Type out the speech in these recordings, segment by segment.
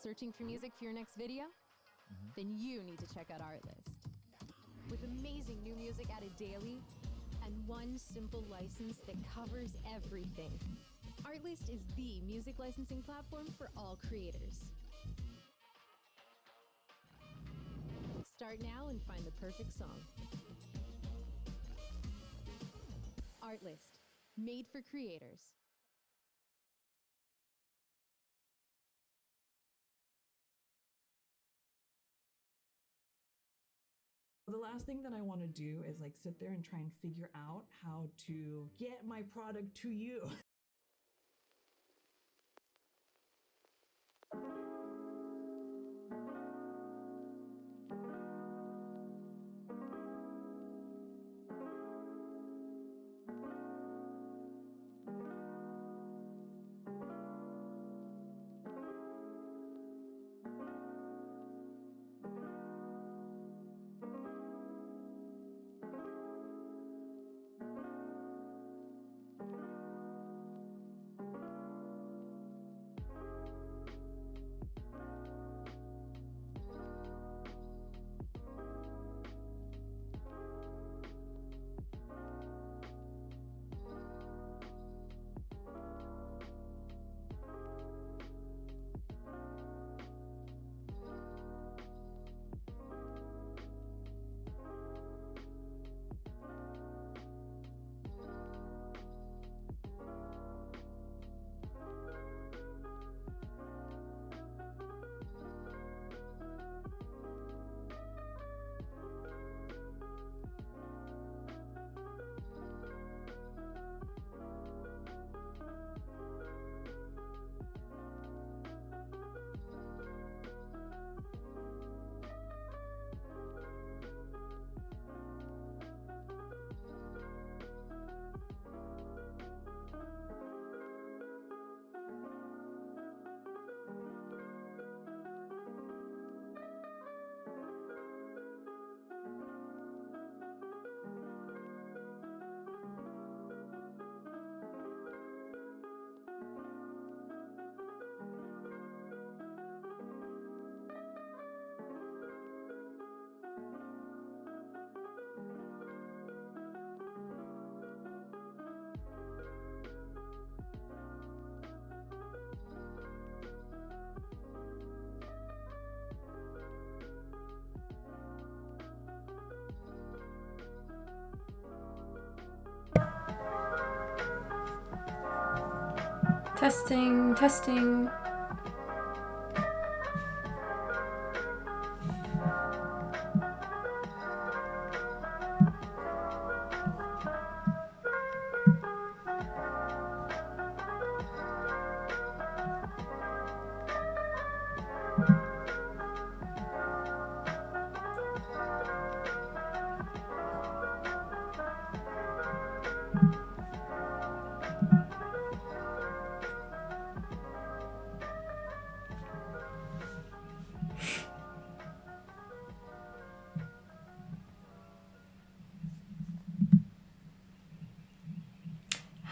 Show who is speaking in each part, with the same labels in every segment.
Speaker 1: Searching for music for your next video? Then you need to check out Artlist. With amazing new music added daily and one simple license that covers everything. Artlist is the music licensing platform for all creators. Start now and find the perfect song. Artlist, made for creators.
Speaker 2: The last thing that I want to do is like sit there and try and figure out how to get my product to you.
Speaker 3: Testing, testing.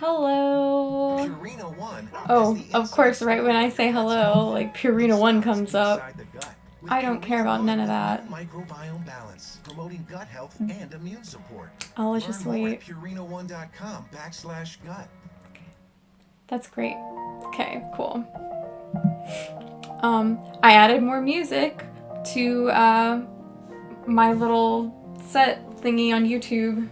Speaker 3: Hello.
Speaker 4: Purina One.
Speaker 3: Oh, of course, right when I say hello, like Purina One comes up. I don't care about none of that.
Speaker 4: Microbiome balance, promoting gut health and immune support.
Speaker 3: I'll just wait.
Speaker 4: Purina1.com/gut.
Speaker 3: That's great. Okay, cool. I added more music to my little set thingy on YouTube.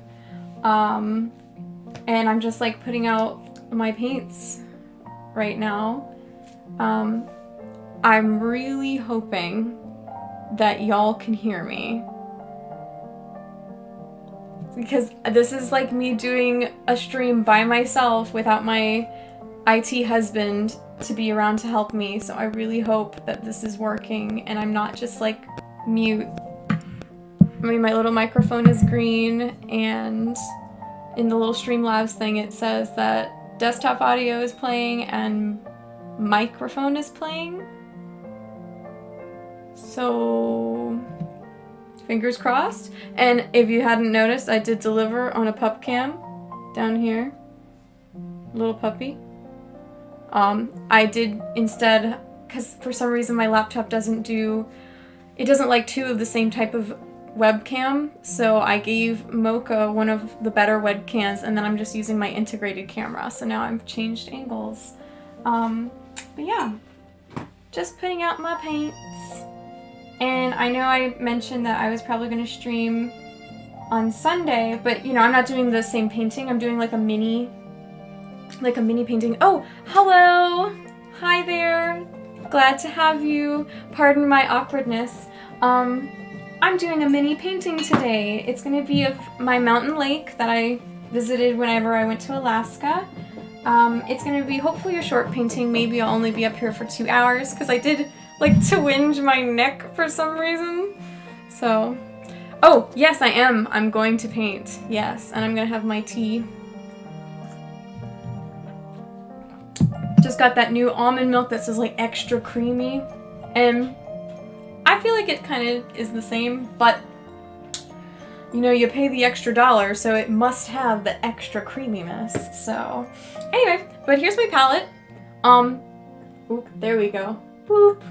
Speaker 3: And I'm just like putting out my paints right now. I'm really hoping that y'all can hear me, because this is like me doing a stream by myself without my IT husband to be around to help me. So I really hope that this is working and I'm not just like mute. I mean, my little microphone is green, and in the little Streamlabs thing it says that desktop audio is playing and microphone is playing. So fingers crossed. And if you hadn't noticed, I did deliver on a pup cam down here. Little puppy. I did instead because for some reason my laptop doesn't like two of the same type of webcam, so I gave Mocha one of the better webcams, and then I'm just using my integrated camera, so now I've changed angles. But yeah, just putting out my paints. And I know I mentioned that I was probably going to stream on Sunday, but you know, I'm not doing the same painting. I'm doing like a mini painting. Oh, hello! Hi there! Glad to have you. Pardon my awkwardness. I'm doing a mini painting today. It's going to be of my mountain lake that I visited whenever I went to Alaska. It's going to be hopefully a short painting. Maybe I'll only be up here for 2 hours because I did like twinge my neck for some reason. So, oh, yes, I am. I'm going to paint. Yes, and I'm going to have my tea. Just got that new almond milk that says like extra creamy, and I feel like it kind of is the same, but you know, you pay the extra $1, so it must have the extra creaminess. So anyway, but here's my palette. Oop, there we go. Boop.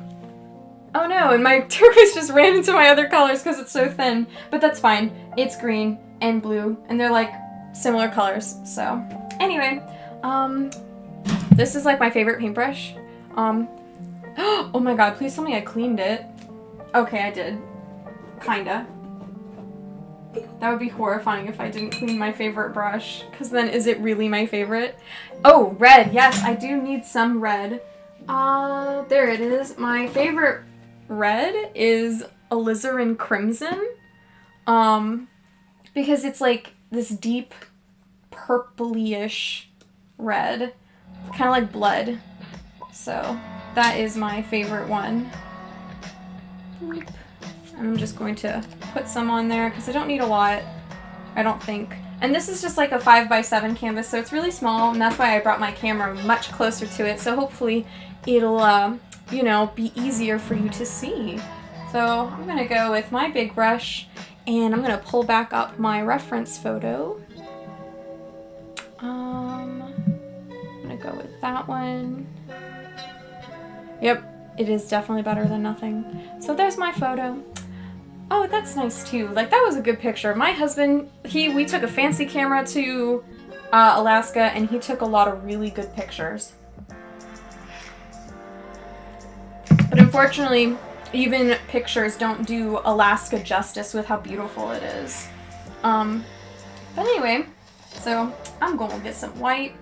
Speaker 3: Oh no, and my turquoise just ran into my other colors because it's so thin, but that's fine. It's green and blue, and they're like similar colors. So anyway, this is like my favorite paintbrush. Oh my god, please tell me I cleaned it. Okay, I did. Kinda. That would be horrifying if I didn't clean my favorite brush, because then is it really my favorite? Oh, red. Yes, I do need some red. There it is. My favorite red is alizarin crimson. Because it's like this deep purpley-ish red. Kind of like blood. So that is my favorite one. And I'm just going to put some on there because I don't need a lot, I don't think. And this is just like a 5x7 canvas, so it's really small, and that's why I brought my camera much closer to it, so hopefully it'll, you know, be easier for you to see. So I'm going to go with my big brush, and I'm going to pull back up my reference photo. I'm going to go with that one. Yep. It is definitely better than nothing. So there's my photo. Oh, that's nice too. Like, that was a good picture. My husband, we took a fancy camera to Alaska, and he took a lot of really good pictures. But unfortunately, even pictures don't do Alaska justice with how beautiful it is. But anyway, so I'm going to get some white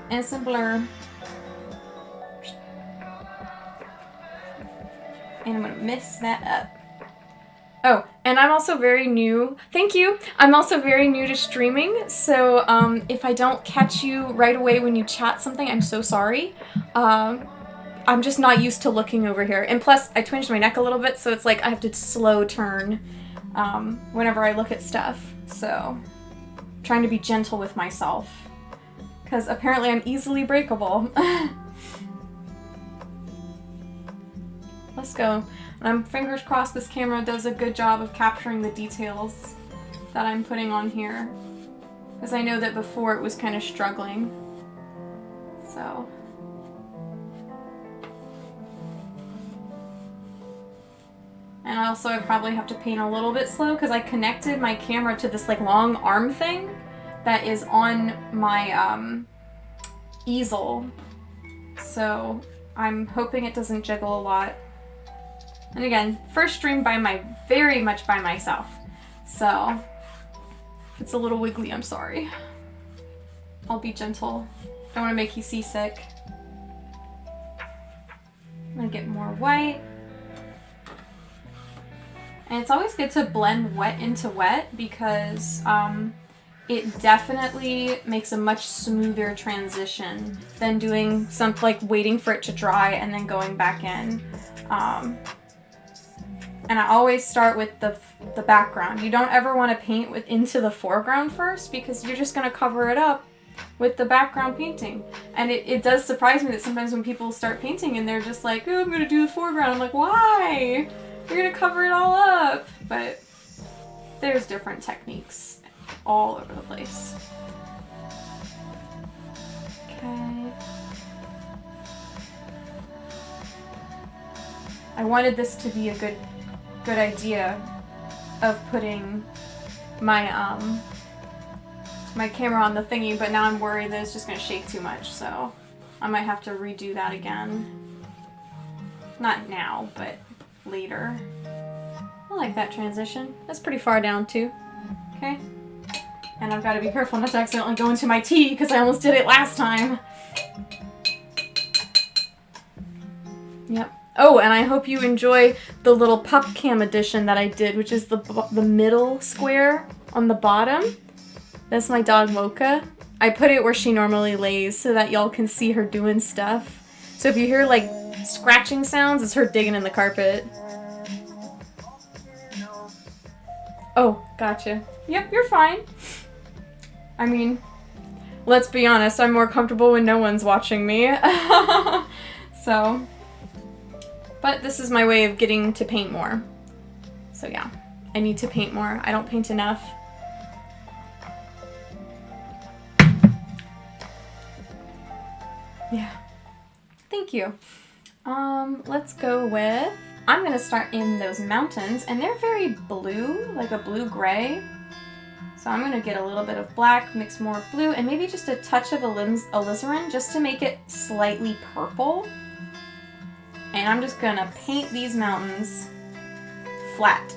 Speaker 3: and some blur. And I'm going to mix that up. Oh, and I'm also very new. Thank you. I'm also very new to streaming, so if I don't catch you right away when you chat something, I'm so sorry. I'm just not used to looking over here. And plus, I twinged my neck a little bit, so it's like I have to slow turn whenever I look at stuff. So, trying to be gentle with myself. Because apparently I'm easily breakable. Let's go. And I'm fingers crossed this camera does a good job of capturing the details that I'm putting on here. Because I know that before it was kind of struggling. So. And also I probably have to paint a little bit slow because I connected my camera to this like long arm thing that is on my easel. So I'm hoping it doesn't jiggle a lot. And again, first stream very much by myself. So, if it's a little wiggly, I'm sorry. I'll be gentle. Don't want to make you seasick. I'm going to get more white. And it's always good to blend wet into wet because it definitely makes a much smoother transition than doing something like waiting for it to dry and then going back in. And I always start with the background. You don't ever want to paint into the foreground first because you're just going to cover it up with the background painting. And it does surprise me that sometimes when people start painting and they're just like, oh, I'm going to do the foreground. I'm like, why? You're going to cover it all up. But there's different techniques all over the place. Okay. I wanted this to be a good idea of putting my my camera on the thingy, but now I'm worried that it's just gonna shake too much, so I might have to redo that again. Not now, but later. I like that transition. That's pretty far down too. Okay. And I've got to be careful not to accidentally go into my tea because I almost did it last time. Yep. Oh, and I hope you enjoy the little pup cam edition that I did, which is the middle square on the bottom. That's my dog Mocha. I put it where she normally lays so that y'all can see her doing stuff. So if you hear like scratching sounds, it's her digging in the carpet. Oh, gotcha. Yep, you're fine. I mean, let's be honest, I'm more comfortable when no one's watching me. So, but this is my way of getting to paint more. So yeah, I need to paint more. I don't paint enough. Yeah. Thank you. Let's go with, I'm gonna start in those mountains, and they're very blue, like a blue-gray. So I'm gonna get a little bit of black, mix more of blue, and maybe just a touch of alizarin just to make it slightly purple. And I'm just gonna paint these mountains flat,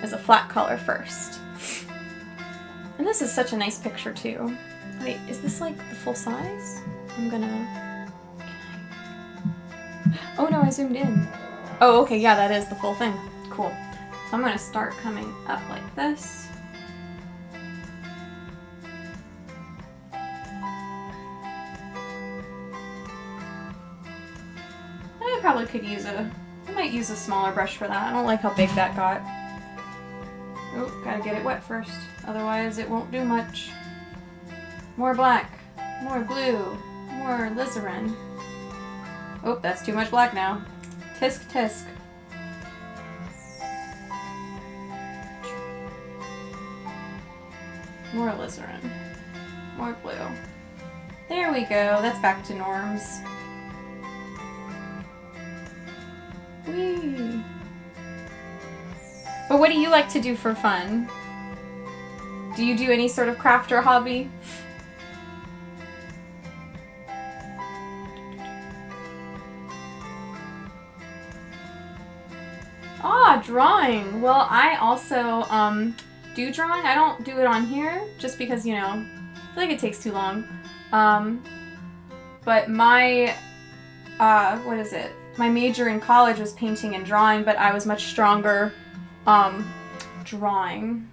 Speaker 3: as a flat color first. And this is such a nice picture too. Wait, is this like the full size? I'm gonna... Oh no, I zoomed in. Oh, okay, yeah, that is the full thing. Cool. So I'm gonna start coming up like this. I probably could use I might use a smaller brush for that. I don't like how big that got. Oh, gotta get it wet first. Otherwise it won't do much. More black. More blue. More alizarin. Oh, that's too much black now. Tisk tisk. More alizarin. More blue. There we go. That's back to norms. Whee! But what do you like to do for fun? Do you do any sort of craft or hobby? Ah, drawing. Well, I also do drawing. I don't do it on here just because, you know, I feel like it takes too long. But my what is it? My major in college was painting and drawing, but I was much stronger drawing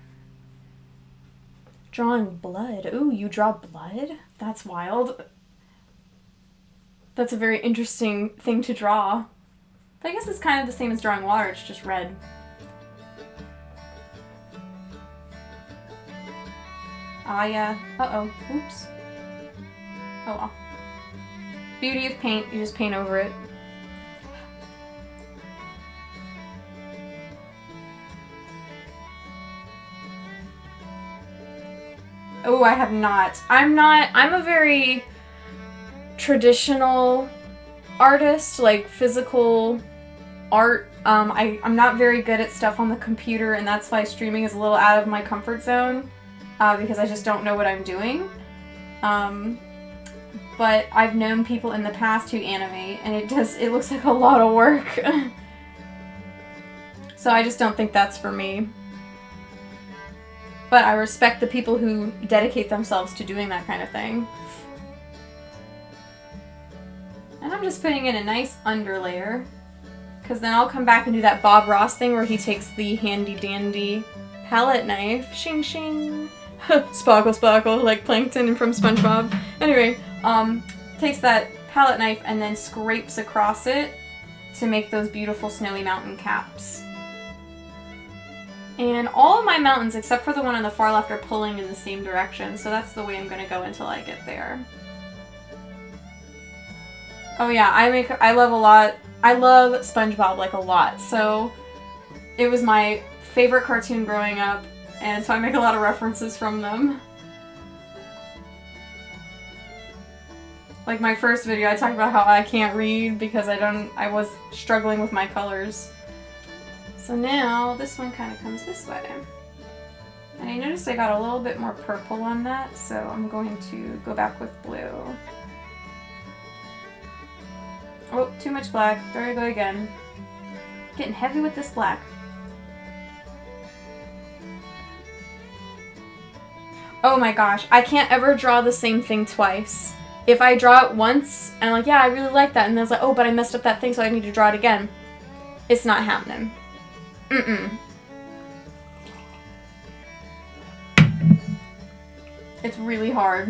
Speaker 3: blood. Ooh, you draw blood? That's wild. That's a very interesting thing to draw. But I guess it's kind of the same as drawing water, it's just red. Ah, yeah. Uh-oh. Oops. Oh well. Beauty of paint, you just paint over it. Oh, I have not. I'm a very traditional artist, like physical art. I'm not very good at stuff on the computer, and that's why streaming is a little out of my comfort zone, because I just don't know what I'm doing. But I've known people in the past who animate, and it looks like a lot of work. So I just don't think that's for me. But I respect the people who dedicate themselves to doing that kind of thing. And I'm just putting in a nice underlayer, because then I'll come back and do that Bob Ross thing where he takes the handy dandy palette knife, shing shing, sparkle sparkle, like Plankton from SpongeBob. Anyway, takes that palette knife and then scrapes across it to make those beautiful snowy mountain caps. And all of my mountains, except for the one on the far left, are pulling in the same direction, so that's the way I'm going to go until I get there. Oh yeah, I love SpongeBob, like, a lot, so it was my favorite cartoon growing up, and so I make a lot of references from them. Like my first video, I talked about how I can't read because I was struggling with my colors. So now this one kind of comes this way. And I noticed I got a little bit more purple on that, so I'm going to go back with blue. Oh, too much black. There I go again. Getting heavy with this black. Oh my gosh, I can't ever draw the same thing twice. If I draw it once, and I'm like, yeah, I really like that, and then it's like, oh, but I messed up that thing, so I need to draw it again. It's not happening. Mm-mm. It's really hard.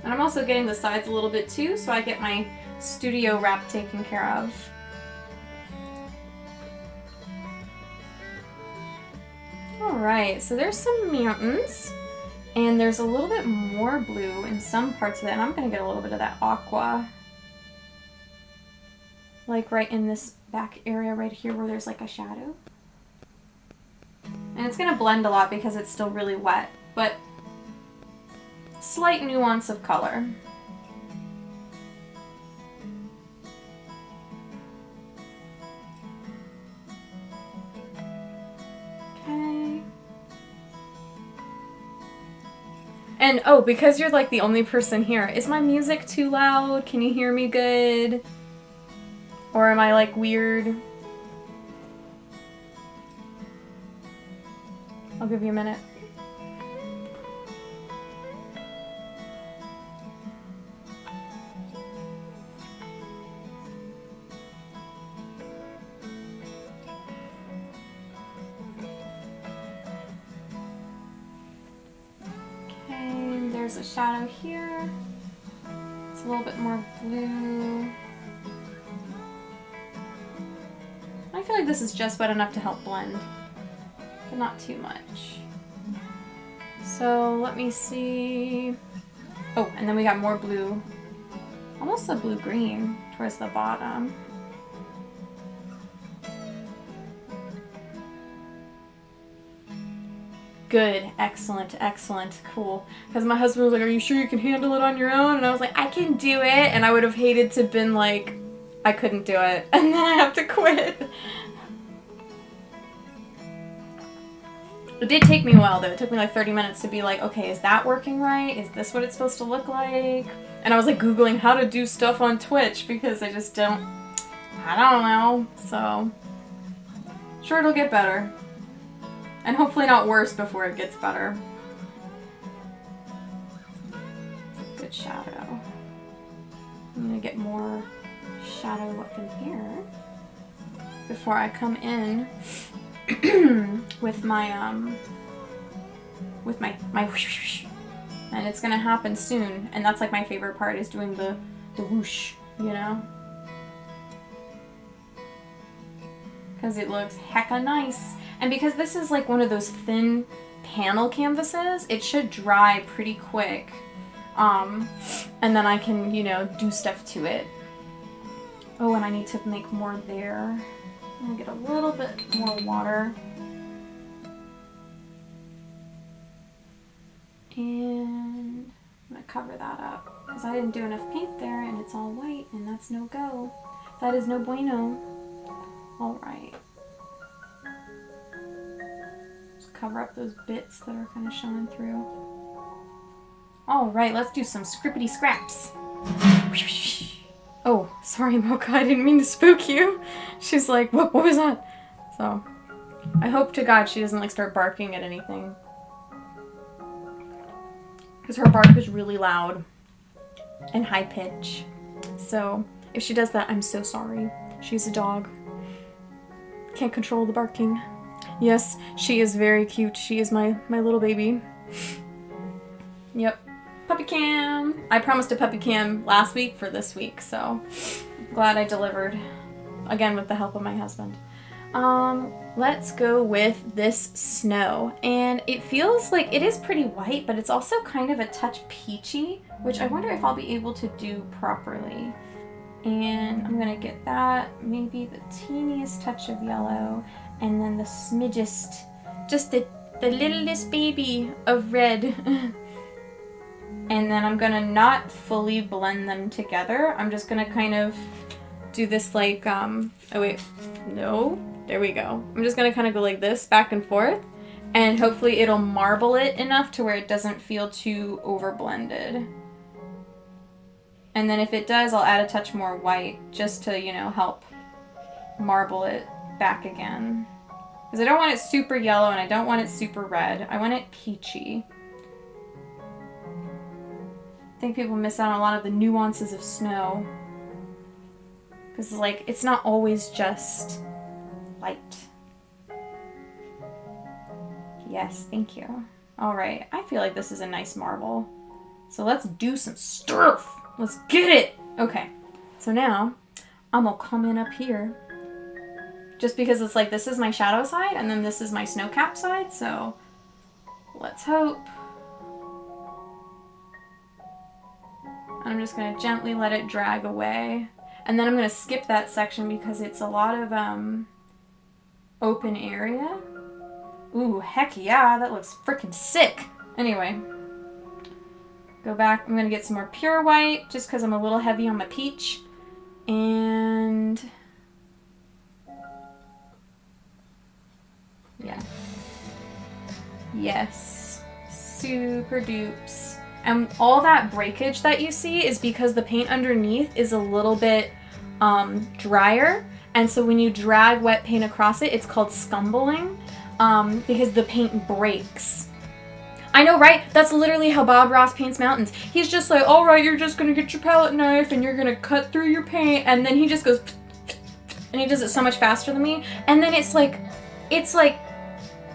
Speaker 3: And I'm also getting the sides a little bit too, so I get my studio wrap taken care of. Alright, so there's some mountains, and there's a little bit more blue in some parts of it, and I'm going to get a little bit of that aqua. Like right in this back area right here where there's like a shadow. And it's going to blend a lot because it's still really wet, but slight nuance of color. Okay. And oh, because you're like the only person here, is my music too loud? Can you hear me good? Or am I like weird? I'll give you a minute. Okay, there's a shadow here. It's a little bit more blue. I feel like this is just wet enough to help blend, but not too much. So let me see. Oh, and then we got more blue. Almost a blue-green towards the bottom. Good, excellent, excellent, cool. Because my husband was like, are you sure you can handle it on your own? And I was like, I can do it. And I would have hated to have been like, I couldn't do it. And then I have to quit. It did take me a while though. It took me like 30 minutes to be like, okay, is that working right? Is this what it's supposed to look like? And I was like Googling how to do stuff on Twitch because I just don't know. So, sure it'll get better. And hopefully not worse before it gets better. Good shadow. I'm gonna get more shadow up in here before I come in with my whoosh, and it's gonna happen soon, and that's like my favorite part is doing the whoosh, you know, because it looks hecka nice. And because this is like one of those thin panel canvases, it should dry pretty quick, and then I can, you know, do stuff to it. Oh, and I need to make more there. I'm gonna get a little bit more water. And I'm gonna cover that up because I didn't do enough paint there and it's all white and that's no go. That is no bueno. All right. Just cover up those bits that are kind of showing through. All right, let's do some scrippity scraps. Oh, sorry, Mocha, I didn't mean to spook you. She's like, what was that? So, I hope to God she doesn't like start barking at anything. Because her bark is really loud and high pitch. So, if she does that, I'm so sorry. She's a dog. Can't control the barking. Yes, she is very cute. She is my little baby. Yep. Puppy cam! I promised a puppy cam last week for this week, so glad I delivered. Again, with the help of my husband. Let's go with this snow. And it feels like it is pretty white, but it's also kind of a touch peachy, which I wonder if I'll be able to do properly. And I'm gonna get that, maybe the teeniest touch of yellow, and then the smidgest, just the littlest baby of red. And then I'm gonna not fully blend them together. I'm just gonna kind of do this like, oh wait, no, there we go. I'm just gonna kind of go like this, back and forth, and hopefully it'll marble it enough to where it doesn't feel too over blended. And then if it does, I'll add a touch more white just to, you know, help marble it back again. Because I don't want it super yellow and I don't want it super red. I want it peachy. I think people miss out on a lot of the nuances of snow. Because, like, it's not always just light. Yes, thank you. Alright, I feel like this is a nice marble. So let's do some stuff! Let's get it! Okay, so now I'm gonna come in up here. Just because it's like, this is my shadow side, and then this is my snow cap side, so let's hope. I'm just gonna gently let it drag away. And then I'm gonna skip that section because it's a lot of open area. Ooh, heck yeah, that looks freaking sick. Anyway. Go back, I'm gonna get some more pure white, just because I'm a little heavy on my peach. And yeah. Yes. Super dupes. And all that breakage that you see is because the paint underneath is a little bit drier. And so when you drag wet paint across it, it's called scumbling, because the paint breaks. I know, right? That's literally how Bob Ross paints mountains. He's just like, all right, you're just going to get your palette knife and you're going to cut through your paint. And then he just goes, and he does it so much faster than me. And then it's like,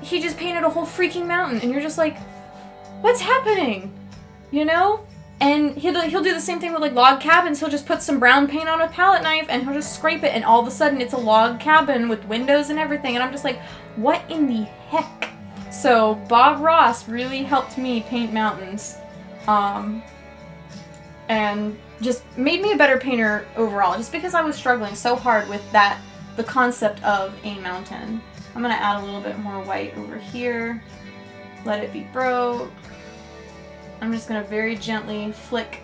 Speaker 3: he just painted a whole freaking mountain. And you're just like, what's happening? You know? And he'll do the same thing with like log cabins. He'll just put some brown paint on a palette knife and he'll just scrape it. And all of a sudden it's a log cabin with windows and everything. And I'm just like, what in the heck? So Bob Ross really helped me paint mountains, and just made me a better painter overall, just because I was struggling so hard with the concept of a mountain. I'm gonna add a little bit more white over here, let it be broke. I'm just gonna very gently flick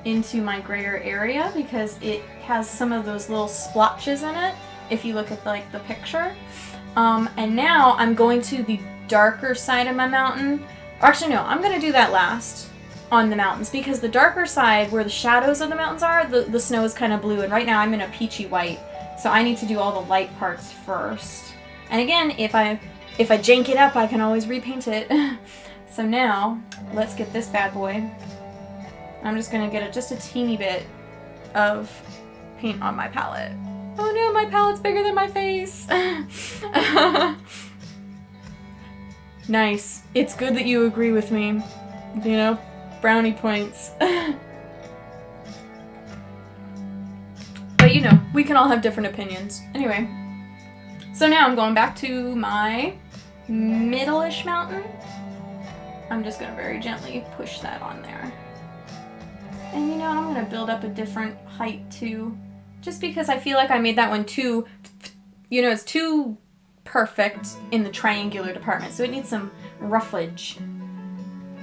Speaker 3: into my grayer area because it has some of those little splotches in it, if you look at the picture. And now I'm going to the darker side of my mountain. Or actually, no, I'm going to do that last on the mountains because the darker side, where the shadows of the mountains are, the snow is kind of blue. And right now I'm in a peachy white. So I need to do all the light parts first. And again, if I jank it up, I can always repaint it. So now, let's get this bad boy. I'm just going to get just a teeny bit of paint on my palette. Oh no, my palette's bigger than my face! Nice. It's good that you agree with me. You know, brownie points. But you know, we can all have different opinions. Anyway, so now I'm going back to my middle-ish mountain. I'm just gonna very gently push that on there. And you know, I'm gonna build up a different height too. Just because I feel like I made that one too, you know, it's too perfect in the triangular department. So it needs some roughage.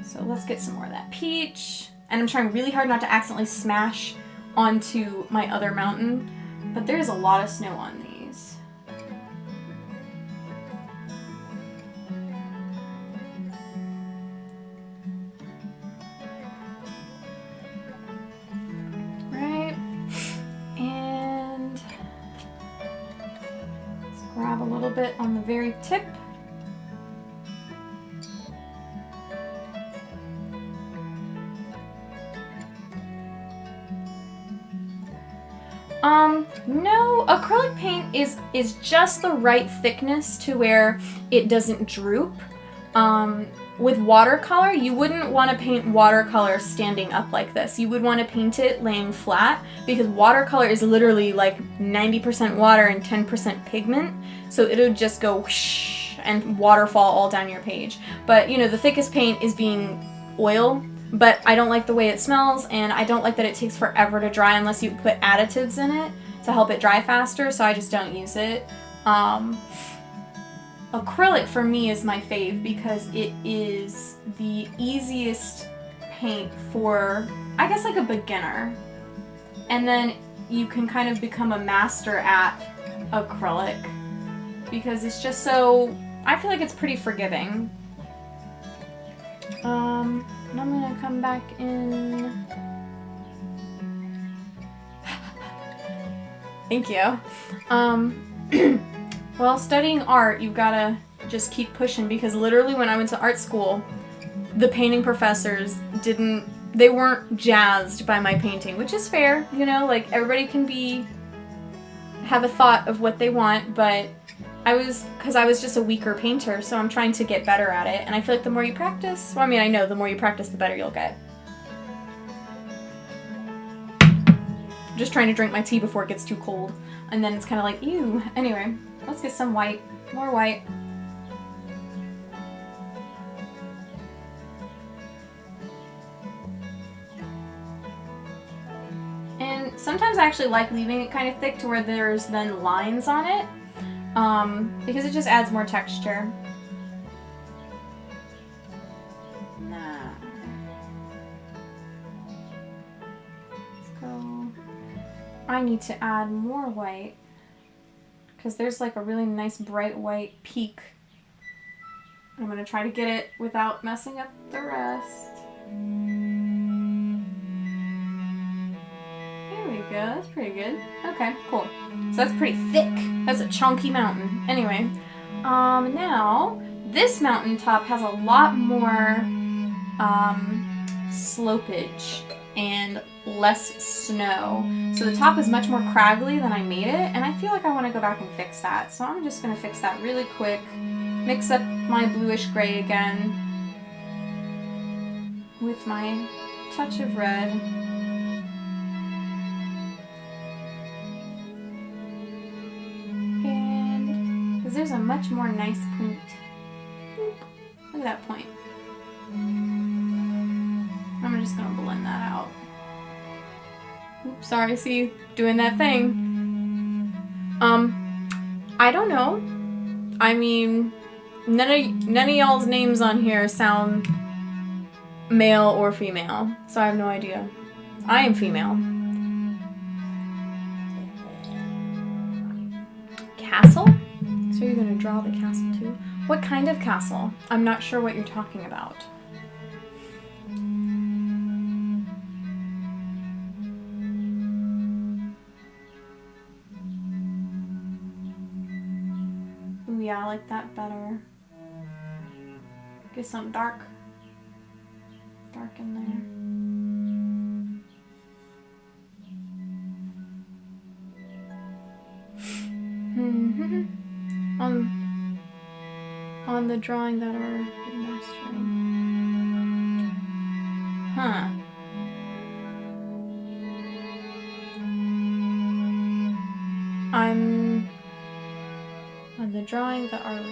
Speaker 3: So let's get some more of that peach. And I'm trying really hard not to accidentally smash onto my other mountain. But there's a lot of snow on these. Right. And let's grab a little bit on the very tip. No, acrylic paint is just the right thickness to where it doesn't droop. With watercolor, you wouldn't want to paint watercolor standing up like this. You would want to paint it laying flat because watercolor is literally like 90% water and 10% pigment. So it'll just go whoosh and waterfall all down your page. But you know, the thickest paint is being oil but I don't like the way it smells, and I don't like that it takes forever to dry unless you put additives in it to help it dry faster, so I just don't use it. Acrylic for me is my fave because it is the easiest paint for, I guess, like a beginner. And then you can kind of become a master at acrylic because it's just so, I feel like it's pretty forgiving. And I'm gonna come back in. Thank you. Well, studying art, you've gotta just keep pushing because literally when I went to art school, the painting professors they weren't jazzed by my painting, which is fair, you know, like everybody can have a thought of what they want, but because I was just a weaker painter, so I'm trying to get better at it, and I feel like the more you practice, well, I mean, I know the more you practice, the better you'll get. I'm just trying to drink my tea before it gets too cold, and then it's kind of like, ew. Anyway, let's get some white, more white. And sometimes I actually like leaving it kind of thick to where there's then lines on it. Because it just adds more texture. Nah. Let's go. I need to add more white. Because there's like a really nice bright white peak. I'm going to try to get it without messing up the rest. There we go. That's pretty good. Okay, cool. So that's pretty thick. That's a chunky mountain. Anyway, now this mountaintop has a lot more slopage and less snow. So the top is much more craggly than I made it, and I feel like I want to go back and fix that. So I'm just going to fix that really quick. Mix up my bluish gray again with my touch of red. There's a much more nice point. Boop. Look at that point. I'm just gonna blend that out. Oops, sorry, see, doing that thing. I don't know. I mean, none of y'all's names on here sound male or female, so I have no idea. I am female. Castle? So you're gonna draw the castle too? What kind of castle? I'm not sure what you're talking about. Ooh, yeah, I like that better. Get some dark in there. On the drawing that are mastering. Huh. I'm on the drawing that are.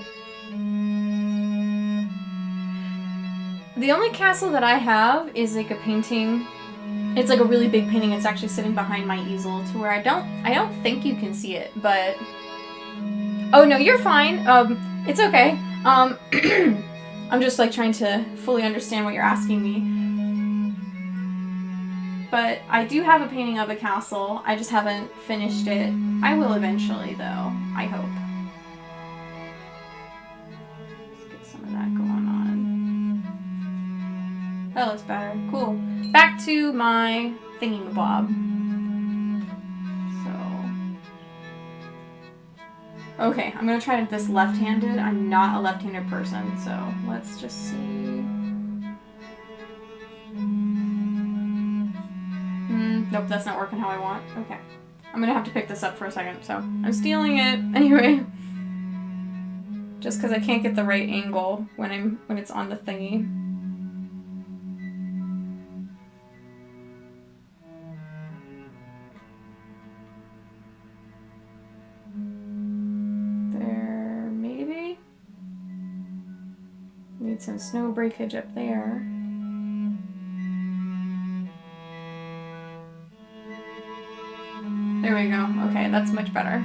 Speaker 3: The only castle that I have is like a painting. It's like a really big painting. It's actually sitting behind my easel to where I don't think you can see it, but. Oh no, you're fine. It's okay. I'm just like trying to fully understand what you're asking me. But I do have a painting of a castle. I just haven't finished it. I will eventually though, I hope. Let's get some of that going on. That looks better. Cool. Back to my thingamabob. Okay, I'm gonna try this left-handed. I'm not a left-handed person, so let's just see. Nope, that's not working how I want. Okay. I'm gonna have to pick this up for a second, so I'm stealing it. Anyway. Just because I can't get the right angle when it's on the thingy. Need some snow breakage up there. There we go. Okay, that's much better.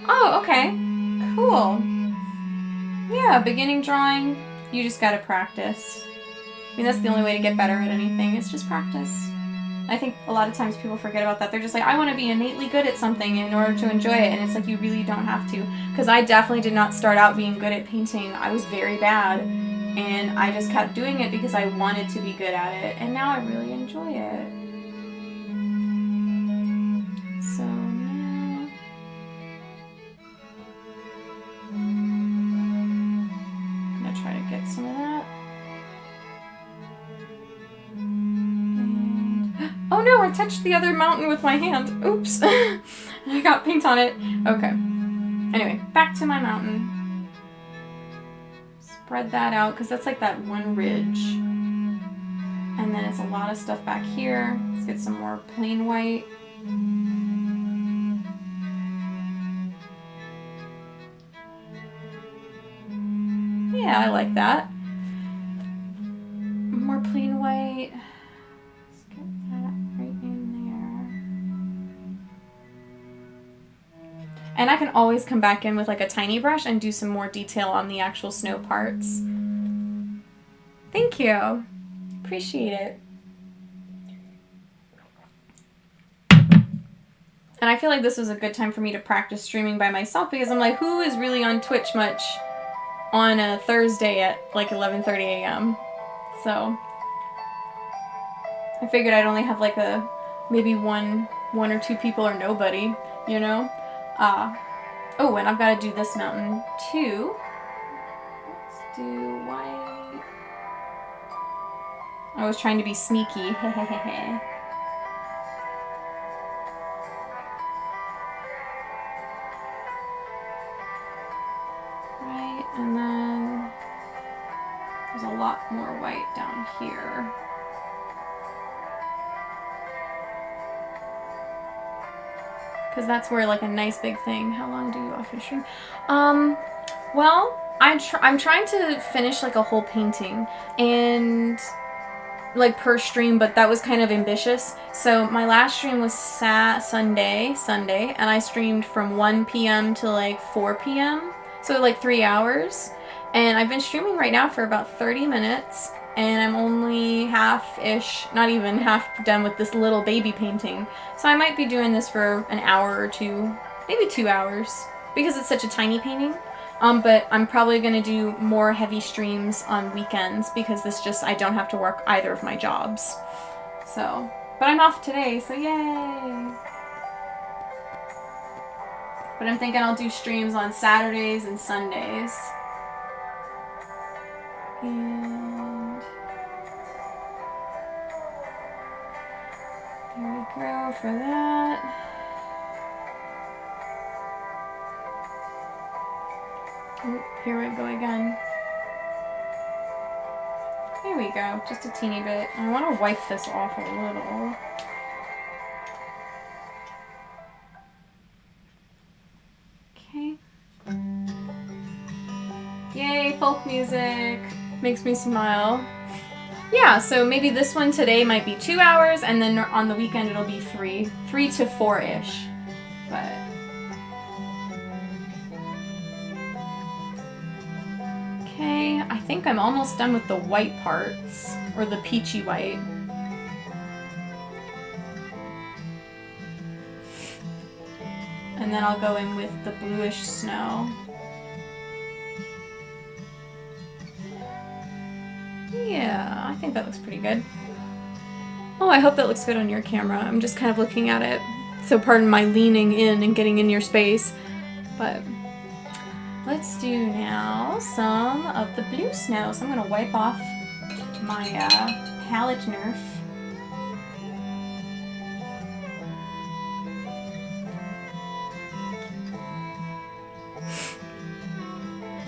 Speaker 3: Oh, okay. Cool. Yeah, beginning drawing, you just gotta practice. I mean, that's the only way to get better at anything, is just practice. I think a lot of times people forget about that. They're just like, I want to be innately good at something in order to enjoy it. And it's like, you really don't have to. Because I definitely did not start out being good at painting. I was very bad. And I just kept doing it because I wanted to be good at it. And now I really enjoy it. So now... I'm going to try to get some of that. Oh no, I touched the other mountain with my hand. Oops. I got paint on it. Okay. Anyway, back to my mountain. Spread that out, because that's like that one ridge. And then it's a lot of stuff back here. Let's get some more plain white. Yeah, I like that. More plain white. And I can always come back in with like a tiny brush and do some more detail on the actual snow parts. Thank you. Appreciate it. And I feel like this was a good time for me to practice streaming by myself, because I'm like, who is really on Twitch much on a Thursday at like 11:30 a.m.? So I figured I'd only have like maybe one or two people or nobody, you know? Oh, and I've got to do this mountain too. Let's do white. I was trying to be sneaky. Hehehe. Right, and then there's a lot more white down here. Because that's where like a nice big thing. How long do you often stream? Well, I'm trying to finish like a whole painting and like per stream, but that was kind of ambitious. So my last stream was Sunday, and I streamed from 1 p.m. to like 4 p.m. So like 3 hours. And I've been streaming right now for about 30 minutes. And I'm only half-ish, not even half done with this little baby painting. So I might be doing this for an hour or two, maybe 2 hours, because it's such a tiny painting. But I'm probably going to do more heavy streams on weekends, because I don't have to work either of my jobs. So, but I'm off today, so yay! But I'm thinking I'll do streams on Saturdays and Sundays. And there we go for that. Oh, here we go again. There we go, just a teeny bit. I want to wipe this off a little. Okay. Yay, folk music. Makes me smile. Yeah, so maybe this one today might be 2 hours, and then on the weekend it'll be 3 to 4-ish. But okay, I think I'm almost done with the white parts, or the peachy white. And then I'll go in with the bluish snow. Yeah, I think that looks pretty good. Oh, I hope that looks good on your camera. I'm just kind of looking at it. So pardon my leaning in and getting in your space. But let's do now some of the blue snow. So I'm going to wipe off my palette Nerf.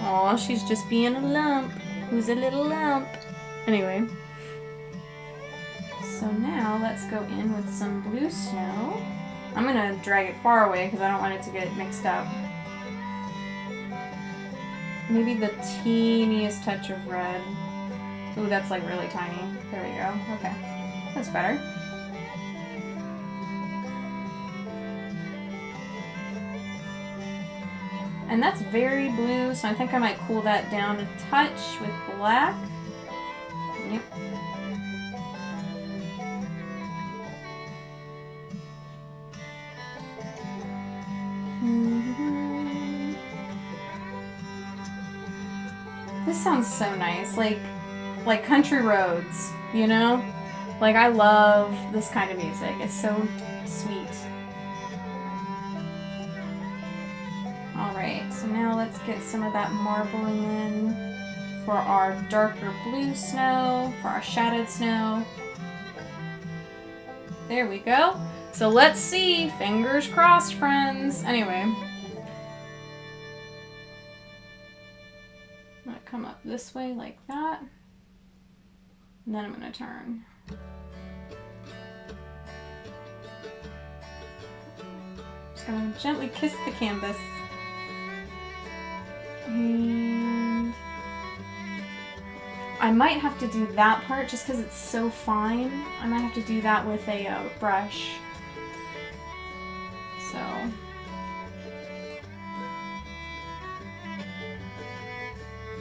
Speaker 3: Aw, she's just being a lump. Who's a little lump? Anyway, so now let's go in with some blue snow. I'm gonna drag it far away because I don't want it to get mixed up. Maybe the teeniest touch of red. Ooh, that's like really tiny. There we go. Okay, that's better. And that's very blue, so I think I might cool that down a touch with black. Yep. This sounds so nice, like country roads, you know? Like, I love this kind of music. It's so sweet. Alright, so now let's get some of that marbling in for our darker blue snow, for our shadowed snow. There we go. So let's see. Fingers crossed, friends. Anyway. I'm gonna come up this way like that. And then I'm gonna turn. Just gonna gently kiss the canvas. And I might have to do that part just because it's so fine. I might have to do that with a brush. So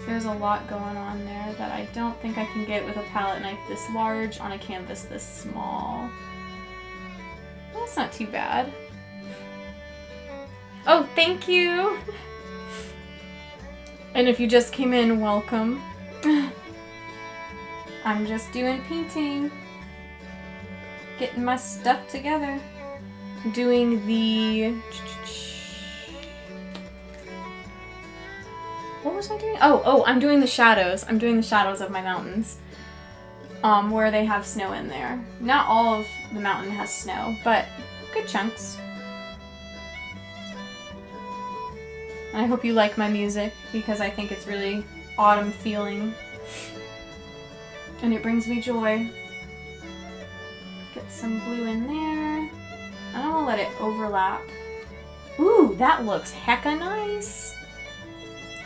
Speaker 3: there's a lot going on there that I don't think I can get with a palette knife this large on a canvas this small. Well, that's not too bad. Oh, thank you! And if you just came in, welcome. I'm just doing painting. Getting my stuff together. Doing the... What was I doing? Oh, I'm doing the shadows. I'm doing the shadows of my mountains. Where they have snow in there. Not all of the mountain has snow, but good chunks. And I hope you like my music, because I think it's really autumn feeling. And it brings me joy. Get some blue in there. I don't want to let it overlap. Ooh, that looks hecka nice.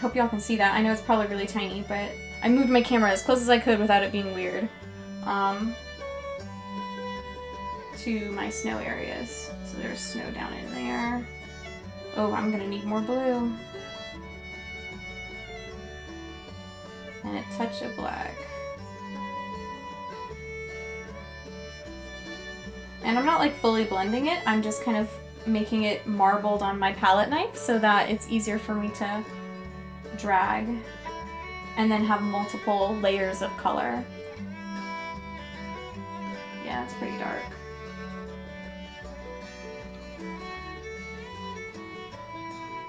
Speaker 3: Hope y'all can see that. I know it's probably really tiny, but I moved my camera as close as I could without it being weird. To my snow areas. So there's snow down in there. Oh, I'm gonna need more blue. And a touch of black. And I'm not like fully blending it, I'm just kind of making it marbled on my palette knife so that it's easier for me to drag and then have multiple layers of color. Yeah, it's pretty dark.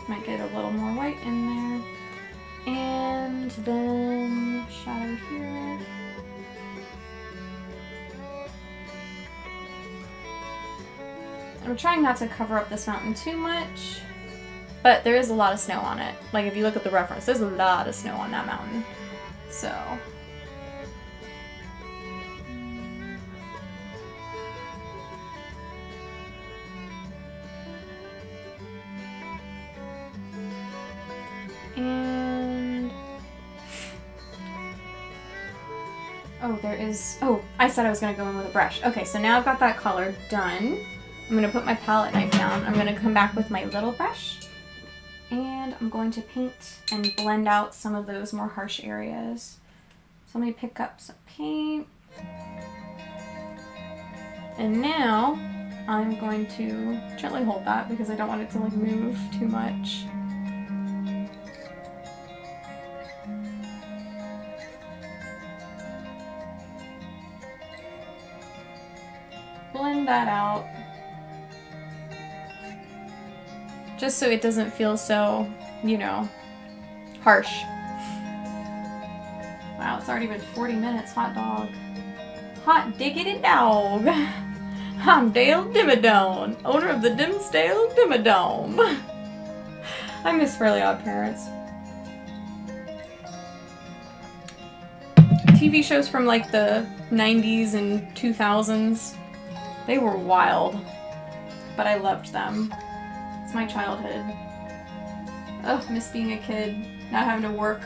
Speaker 3: Might get a little more white in there. And then shadow here. I'm trying not to cover up this mountain too much, but there is a lot of snow on it. Like, if you look at the reference, there's a lot of snow on that mountain. So... And... Oh, there is... Oh, I said I was going to go in with a brush. Okay, so now I've got that color done. I'm going to put my palette knife down. I'm going to come back with my little brush. And I'm going to paint and blend out some of those more harsh areas. So let me pick up some paint. And now I'm going to gently hold that because I don't want it to like move too much. Blend that out. Just so it doesn't feel so, you know, harsh. Wow, it's already been 40 minutes, hot dog. Hot diggity dog. I'm Dale Dimmadome, owner of the Dimsdale Dimmadome. I miss Fairly Odd Parents. TV shows from like the 90s and 2000s. They were wild, but I loved them. It's my childhood. Oh, miss being a kid, not having to work,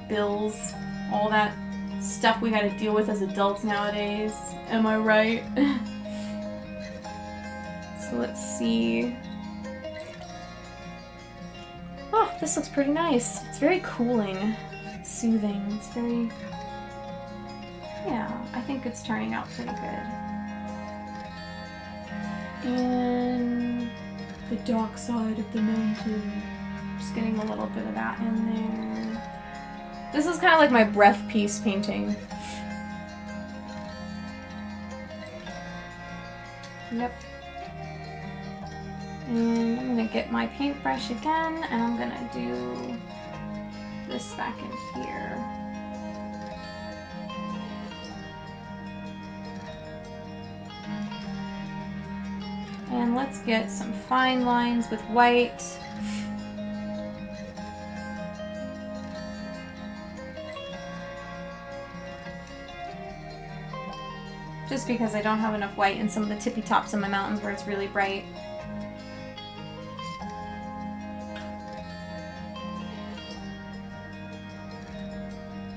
Speaker 3: bills, all that stuff we gotta deal with as adults nowadays. Am I right? So let's see. Oh, This looks pretty nice. It's very cooling, soothing. It's very... Yeah, I think it's turning out pretty good. And the dark side of the mountain. Just getting a little bit of that in there. This is kind of like my breath piece painting. Yep. And I'm gonna get my paintbrush again, and I'm gonna do this back in here. And let's get some fine lines with white. Just because I don't have enough white in some of the tippy tops of my mountains where it's really bright.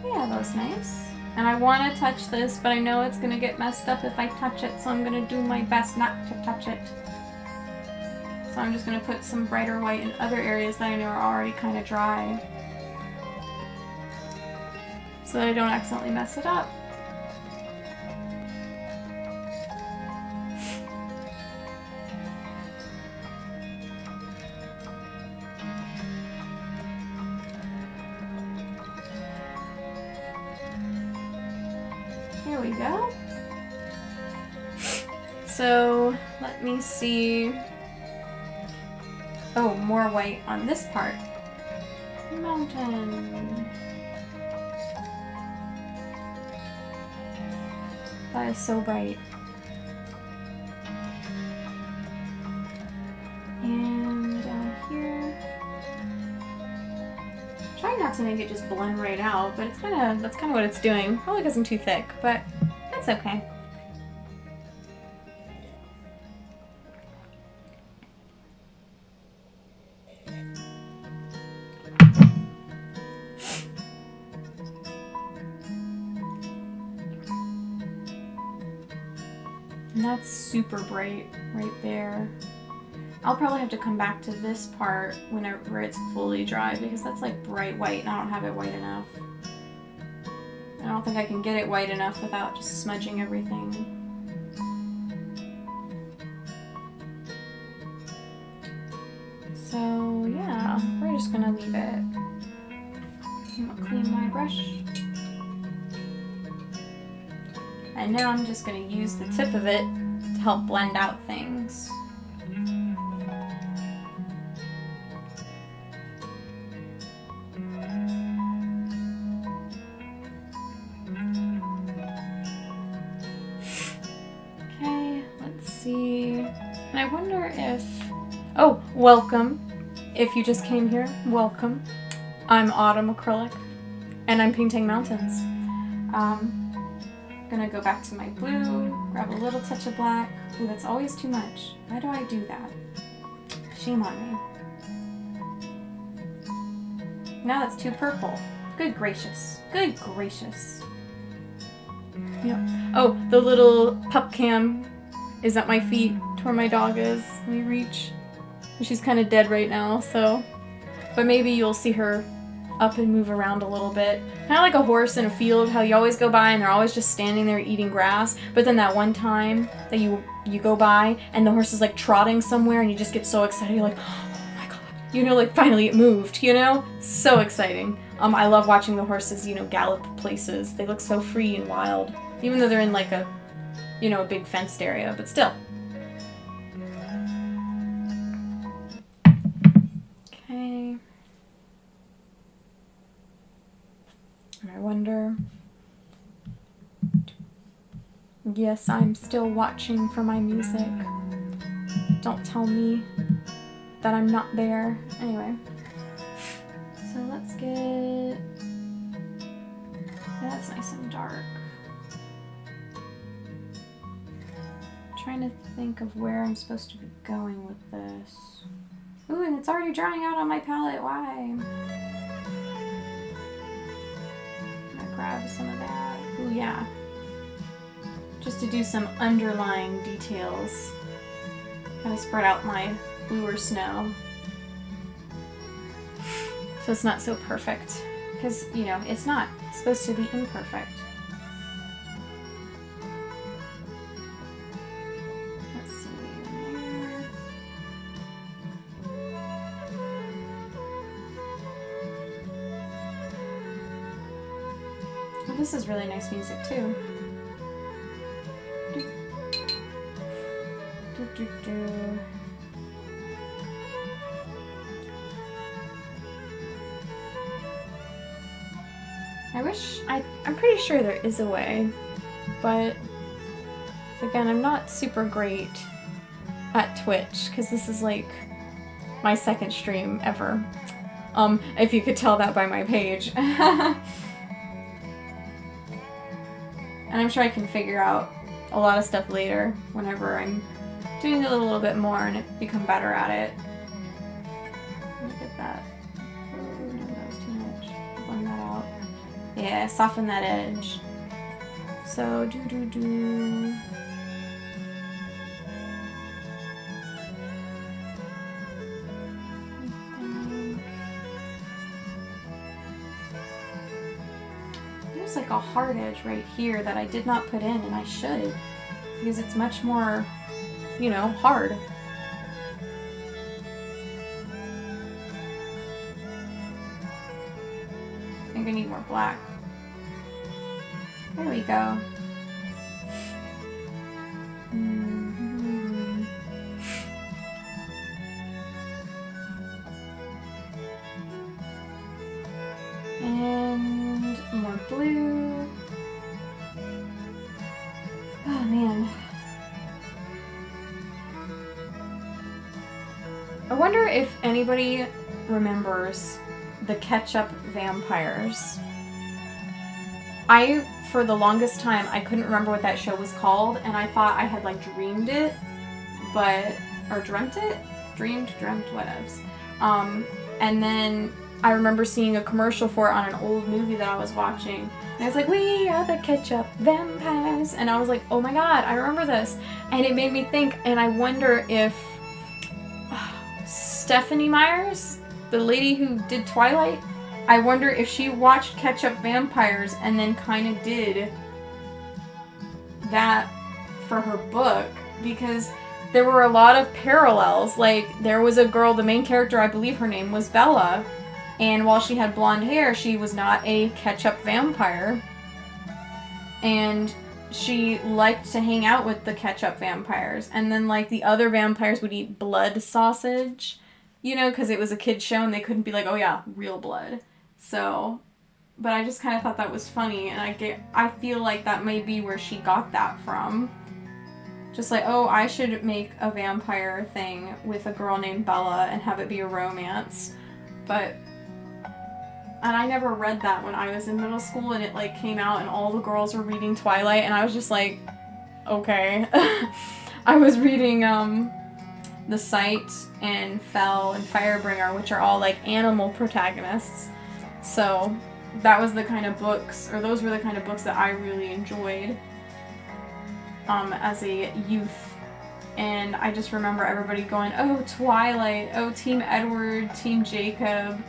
Speaker 3: Yeah, that was nice. And I want to touch this, but I know it's going to get messed up if I touch it, so I'm going to do my best not to touch it. So I'm just going to put some brighter white in other areas that I know are already kind of dry, so that I don't accidentally mess it up. Here we go. So let me see. Oh, more white on this part. Mountain. That is so bright. And down here. Trying not to make it just blend right out, but it's that's kind of what it's doing. Probably because I'm too thick, but that's okay. And that's super bright right there. I'll probably have to come back to this part whenever it's fully dry, because that's like bright white and I don't have it white enough. I don't think I can get it white enough without just smudging everything. So yeah, we're just gonna leave it. I'm gonna clean my brush. And now I'm just going to use the tip of it to help blend out things. Okay, let's see. And I wonder if... Oh, welcome. If you just came here, welcome. I'm Autumn Acrylic, and I'm painting mountains. I'm gonna go back to my blue, grab a little touch of black. Ooh, that's always too much. Why do I do that? Shame on me. Now that's too purple. Good gracious. Good gracious. Yep. Oh, the little pup cam is at my feet to where my dog is. Let me reach. She's kind of dead right now, so... But maybe you'll see her up and move around a little bit. Kind of like a horse in a field, how you always go by and they're always just standing there eating grass, but then that one time that you go by and the horse is like trotting somewhere and you just get so excited, you're like, oh my god, you know, like finally it moved, you know? So exciting. I love watching the horses, you know, gallop places. They look so free and wild, even though they're in like a, you know, a big fenced area, but still. Okay. I wonder... Yes, I'm still watching for my music. Don't tell me that I'm not there. Anyway. So let's get... Yeah, that's nice and dark. Trying to think of where I'm supposed to be going with this. Ooh, and it's already drying out on my palette. Why? Grab some of that. Ooh, yeah. Just to do some underlying details. Kind of spread out my bluer snow. So it's not so perfect. Because, you know, it's not. It's supposed to be imperfect. Let's see. Oh, this is really nice music too. I'm pretty sure there is a way, but again, I'm not super great at Twitch because this is like my second stream ever. If you could tell that by my page. And I'm sure I can figure out a lot of stuff later whenever I'm doing it a little bit more and become better at it. Look at that. Oh, no, that was too much. Blend that out. Yeah, soften that edge. So, do. There's like a hard edge right here that I did not put in, and I should. Because it's much more, you know, hard. I think I need more black. There we go. And more blue. Oh man. I wonder if anybody remembers the Ketchup Vampires. For the longest time, I couldn't remember what that show was called, and I thought I had, like, dreamed it, or dreamt it? Dreamt, whatevs. And then I remember seeing a commercial for it on an old movie that I was watching, and I was like, we are the Ketchup Vampires, and I was like, oh my god, I remember this, and it made me think, and I wonder if Stephanie Myers, the lady who did Twilight, I wonder if she watched Ketchup Vampires and then kind of did that for her book, because there were a lot of parallels. Like, there was a girl, the main character, I believe her name was Bella, and while she had blonde hair, she was not a ketchup vampire, and she liked to hang out with the ketchup vampires, and then, like, the other vampires would eat blood sausage, you know, because it was a kid's show and they couldn't be like, oh yeah, real blood. So, but I just kind of thought that was funny, and I feel like that may be where she got that from. Just like, oh, I should make a vampire thing with a girl named Bella and have it be a romance. And I never read that when I was in middle school, and it like came out and all the girls were reading Twilight, and I was just like, okay. I was reading The Sight and Fell and Firebringer, which are all like animal protagonists. So that was the kind of books, or those were the kind of books that I really enjoyed as a youth. And I just remember everybody going, oh, Twilight, oh, Team Edward, Team Jacob.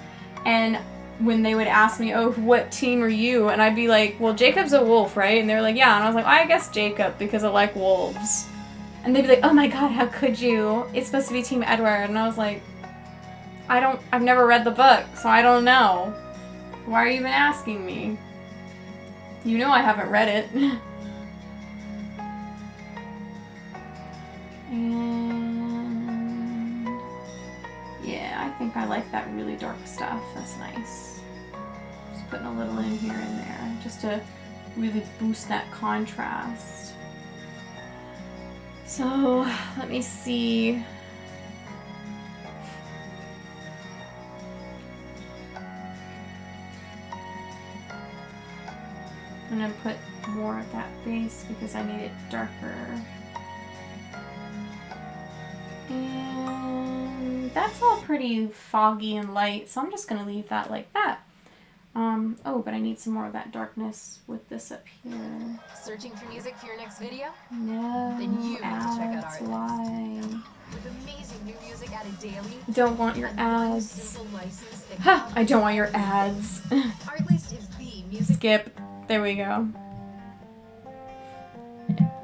Speaker 3: And when they would ask me, oh, what team are you? And I'd be like, well, Jacob's a wolf, right? And they were like, yeah. And I was like, I guess Jacob, because I like wolves. And they'd be like, oh my god, how could you? It's supposed to be Team Edward. And I was like, I've never read the book, so I don't know. Why are you even asking me? You know I haven't read it. And yeah, I think I like that really dark stuff. That's nice. Just putting a little in here and there, just to really boost that contrast. So, let me see. I'm going to put more of that base because I need it darker. And that's all pretty foggy and light, so I'm just going to leave that like that. Oh, but I need some more of that darkness with this up here.
Speaker 1: Searching for music for your next video?
Speaker 3: No,
Speaker 1: Then you need to check out
Speaker 3: ads,
Speaker 1: Artlist.
Speaker 3: why?
Speaker 1: With amazing new music added daily.
Speaker 3: Don't want your
Speaker 1: and one
Speaker 3: ads.
Speaker 1: simple license that
Speaker 3: Ha! I don't want your ads.
Speaker 1: Artlist is the music.
Speaker 3: Skip. There we go.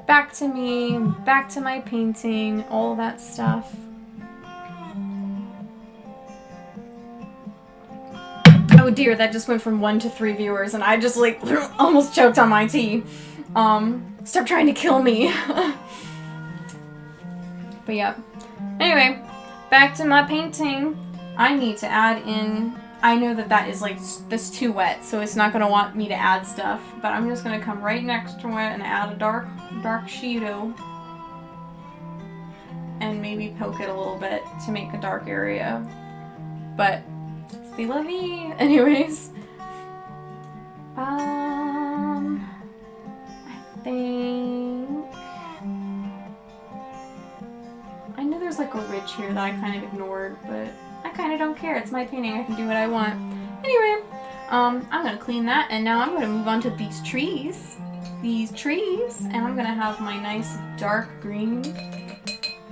Speaker 3: Back to me, back to my painting, all that stuff. Oh dear, that just went from 1 to 3 viewers and I just like almost choked on my tea. Stop trying to kill me. But yeah. Anyway, back to my painting. I need to add in, I know that that is like, this too wet, so it's not going to want me to add stuff, but I'm just going to come right next to it and add a dark shadow. And maybe poke it a little bit to make a dark area. But, c'est la vie. Anyways. I think... I know there's like a ridge here that I kind of ignored, but I kind of don't care. It's my painting. I can do what I want. Anyway, I'm going to clean that, and now I'm going to move on to these trees. And I'm going to have my nice dark green.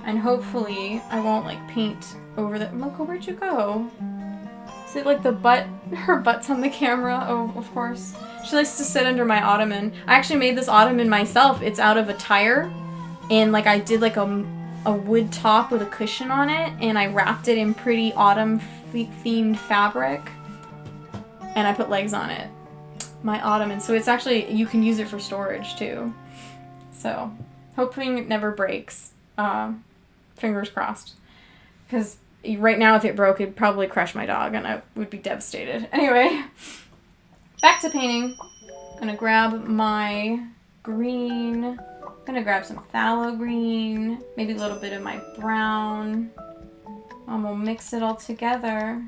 Speaker 3: And hopefully I won't like paint over the... Moko, where'd you go? Is it like the butt? Her butt's on the camera. Oh, of course. She likes to sit under my ottoman. I actually made this ottoman myself. It's out of a tire. And like I did like a wood top with a cushion on it. And I wrapped it in pretty autumn themed fabric. And I put legs on it. My ottoman. So it's actually, you can use it for storage too. So hoping it never breaks. Fingers crossed. Because right now if it broke, it'd probably crush my dog and I would be devastated. Anyway, back to painting. I'm gonna grab my green. I'm gonna grab some phthalo green. Maybe a little bit of my brown. And we'll mix it all together.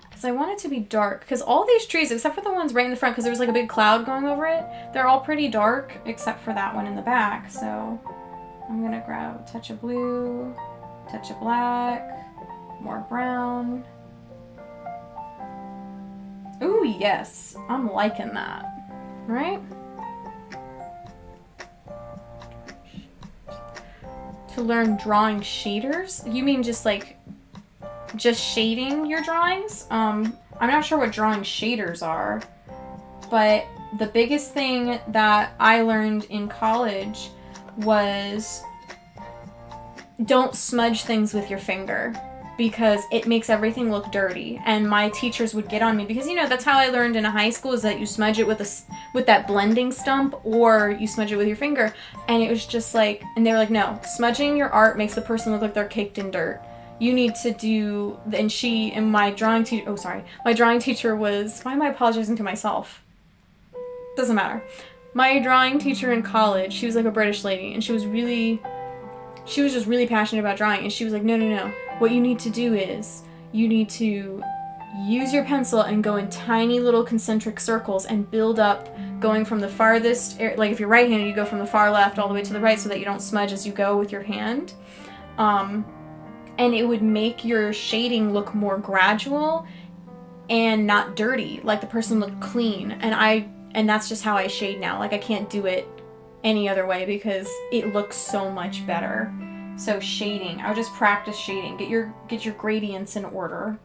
Speaker 3: Because I want it to be dark. Because all these trees, except for the ones right in the front, because there was like a big cloud going over it, they're all pretty dark, except for that one in the back. So I'm gonna grab a touch of blue, touch of black, more brown. Ooh, yes. I'm liking that. Right? To learn drawing shaders? You mean just like, just shading your drawings? I'm not sure what drawing shaders are, but the biggest thing that I learned in college was don't smudge things with your finger because it makes everything look dirty. And my teachers would get on me because, you know, that's how I learned in high school, is that you smudge it with that blending stump or you smudge it with your finger. And it was just like, and they were like, no, smudging your art makes the person look like they're caked in dirt. You need to do, and my drawing teacher, my drawing teacher was, why am I apologizing to myself? Doesn't matter. My drawing teacher in college, she was like a British lady, and she was just really passionate about drawing, and she was like, no. What you need to do is, you need to use your pencil and go in tiny little concentric circles and build up, going from the farthest, like if you're right-handed, you go from the far left all the way to the right so that you don't smudge as you go with your hand. And it would make your shading look more gradual and not dirty, like the person looked clean. And that's just how I shade now. Like I can't do it any other way because it looks so much better. So shading, I would just practice shading. Get your gradients in order.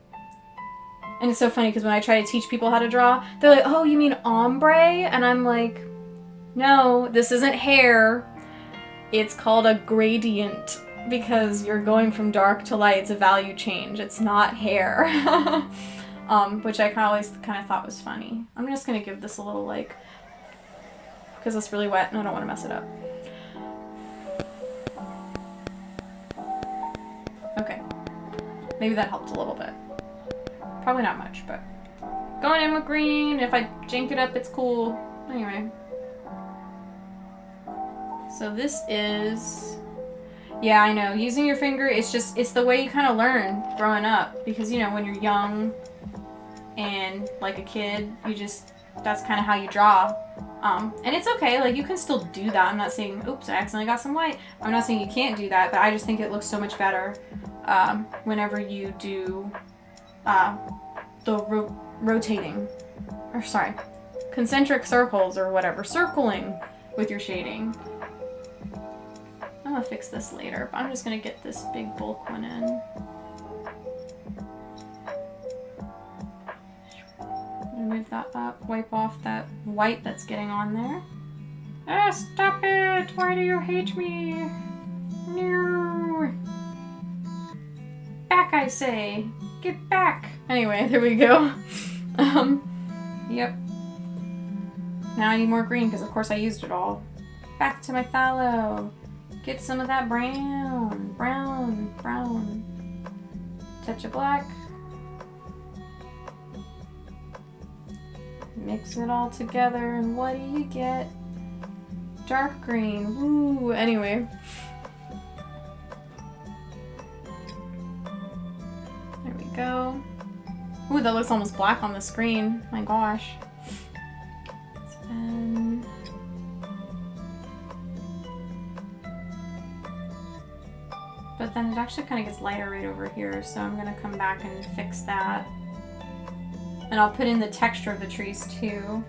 Speaker 3: And it's so funny because when I try to teach people how to draw, they're like, oh, you mean ombre? And I'm like, no, this isn't hair. It's called a gradient because you're going from dark to light. It's a value change. It's not hair. Which I always kind of thought was funny. I'm just going to give this a little like, because it's really wet and I don't want to mess it up. Okay. Maybe that helped a little bit. Probably not much, but going in with green. If I jank it up, it's cool. Anyway. So this is, yeah, I know. Using your finger, it's the way you kind of learn growing up. Because, you know, when you're young and like a kid, that's kind of how you draw. And it's okay, like you can still do that. I'm not saying, oops, I accidentally got some white. I'm not saying you can't do that, but I just think it looks so much better whenever you do the rotating. or sorry, concentric circles or whatever, circling with your shading. I'm gonna fix this later, but I'm just gonna get this big bulk one in. Move that up, wipe off that white that's getting on there. Ah, stop it! Why do you hate me? No! Back, I say! Get back! Anyway, there we go. Yep. Now I need more green, because of course I used it all. Back to my phthalo. Get some of that brown. Brown. Brown. Touch of black. Mix it all together, and what do you get? Dark green. Woo! Anyway. There we go. Ooh, that looks almost black on the screen. My gosh. And but then it actually kind of gets lighter right over here, so I'm gonna come back and fix that. And I'll put in the texture of the trees too.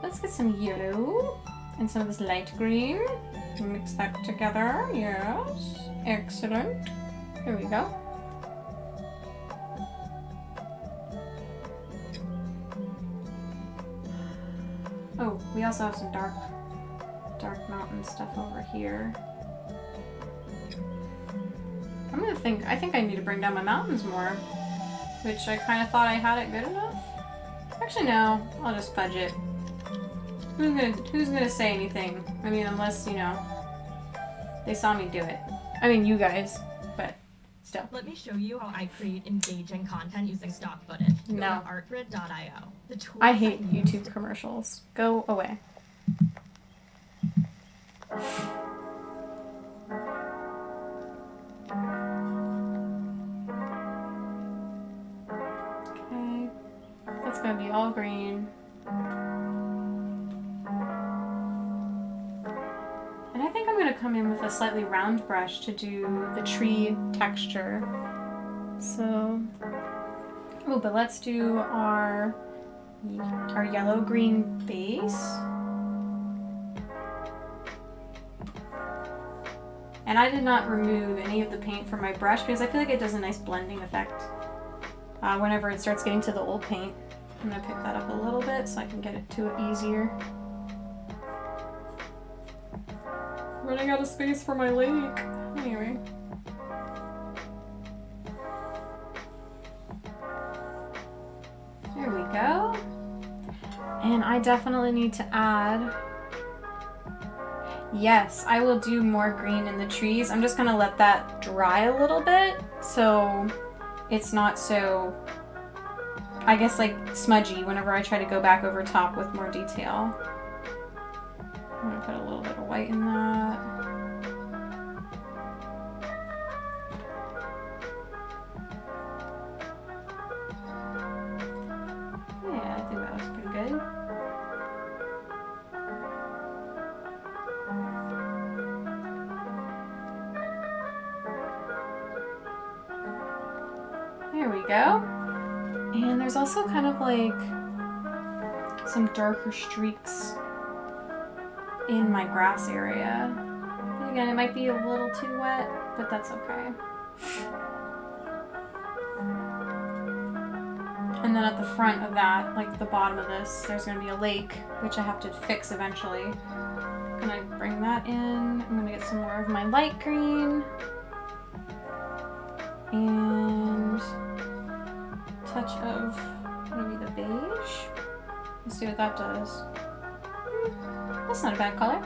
Speaker 3: Let's get some yellow and some of this light green. Mix that together. Yes. Excellent. Here we go. Oh, we also have some dark mountain stuff over here. I think I need to bring down my mountains more, which I kind of thought I had it good enough. Actually, no. I'll just fudge it. Who's gonna say anything? I mean, unless, you know, they saw me do it. I mean, you guys, but still.
Speaker 5: Let me show you how I create engaging content using stock footage. Go
Speaker 3: No.
Speaker 5: to artgrid.io. The tools
Speaker 3: I hate
Speaker 5: use
Speaker 3: YouTube commercials. Go away. Okay. That's gonna be all green. And I think I'm gonna come in with a slightly round brush to do the tree texture. So, oh, but let's do our yellow-green base. And I did not remove any of the paint from my brush because I feel like it does a nice blending effect whenever it starts getting to the old paint. I'm gonna pick that up a little bit so I can get it to it easier. Running out of space for my lake. Anyway. There we go. And I definitely need to add... Yes, I will do more green in the trees. I'm just gonna let that dry a little bit so it's not so, I guess, like smudgy whenever I try to go back over top with more detail. I'm gonna put a little bit of white in that. Yeah, I think that looks pretty good. There we go. And there's also kind of like some darker streaks in my grass area. And again, it might be a little too wet, but that's okay. And then at the front of that, like the bottom of this, there's going to be a lake, which I have to fix eventually. I'm going to bring that in. I'm going to get some more of my light green. And touch of maybe the beige. Let's see what that does. That's not a bad color.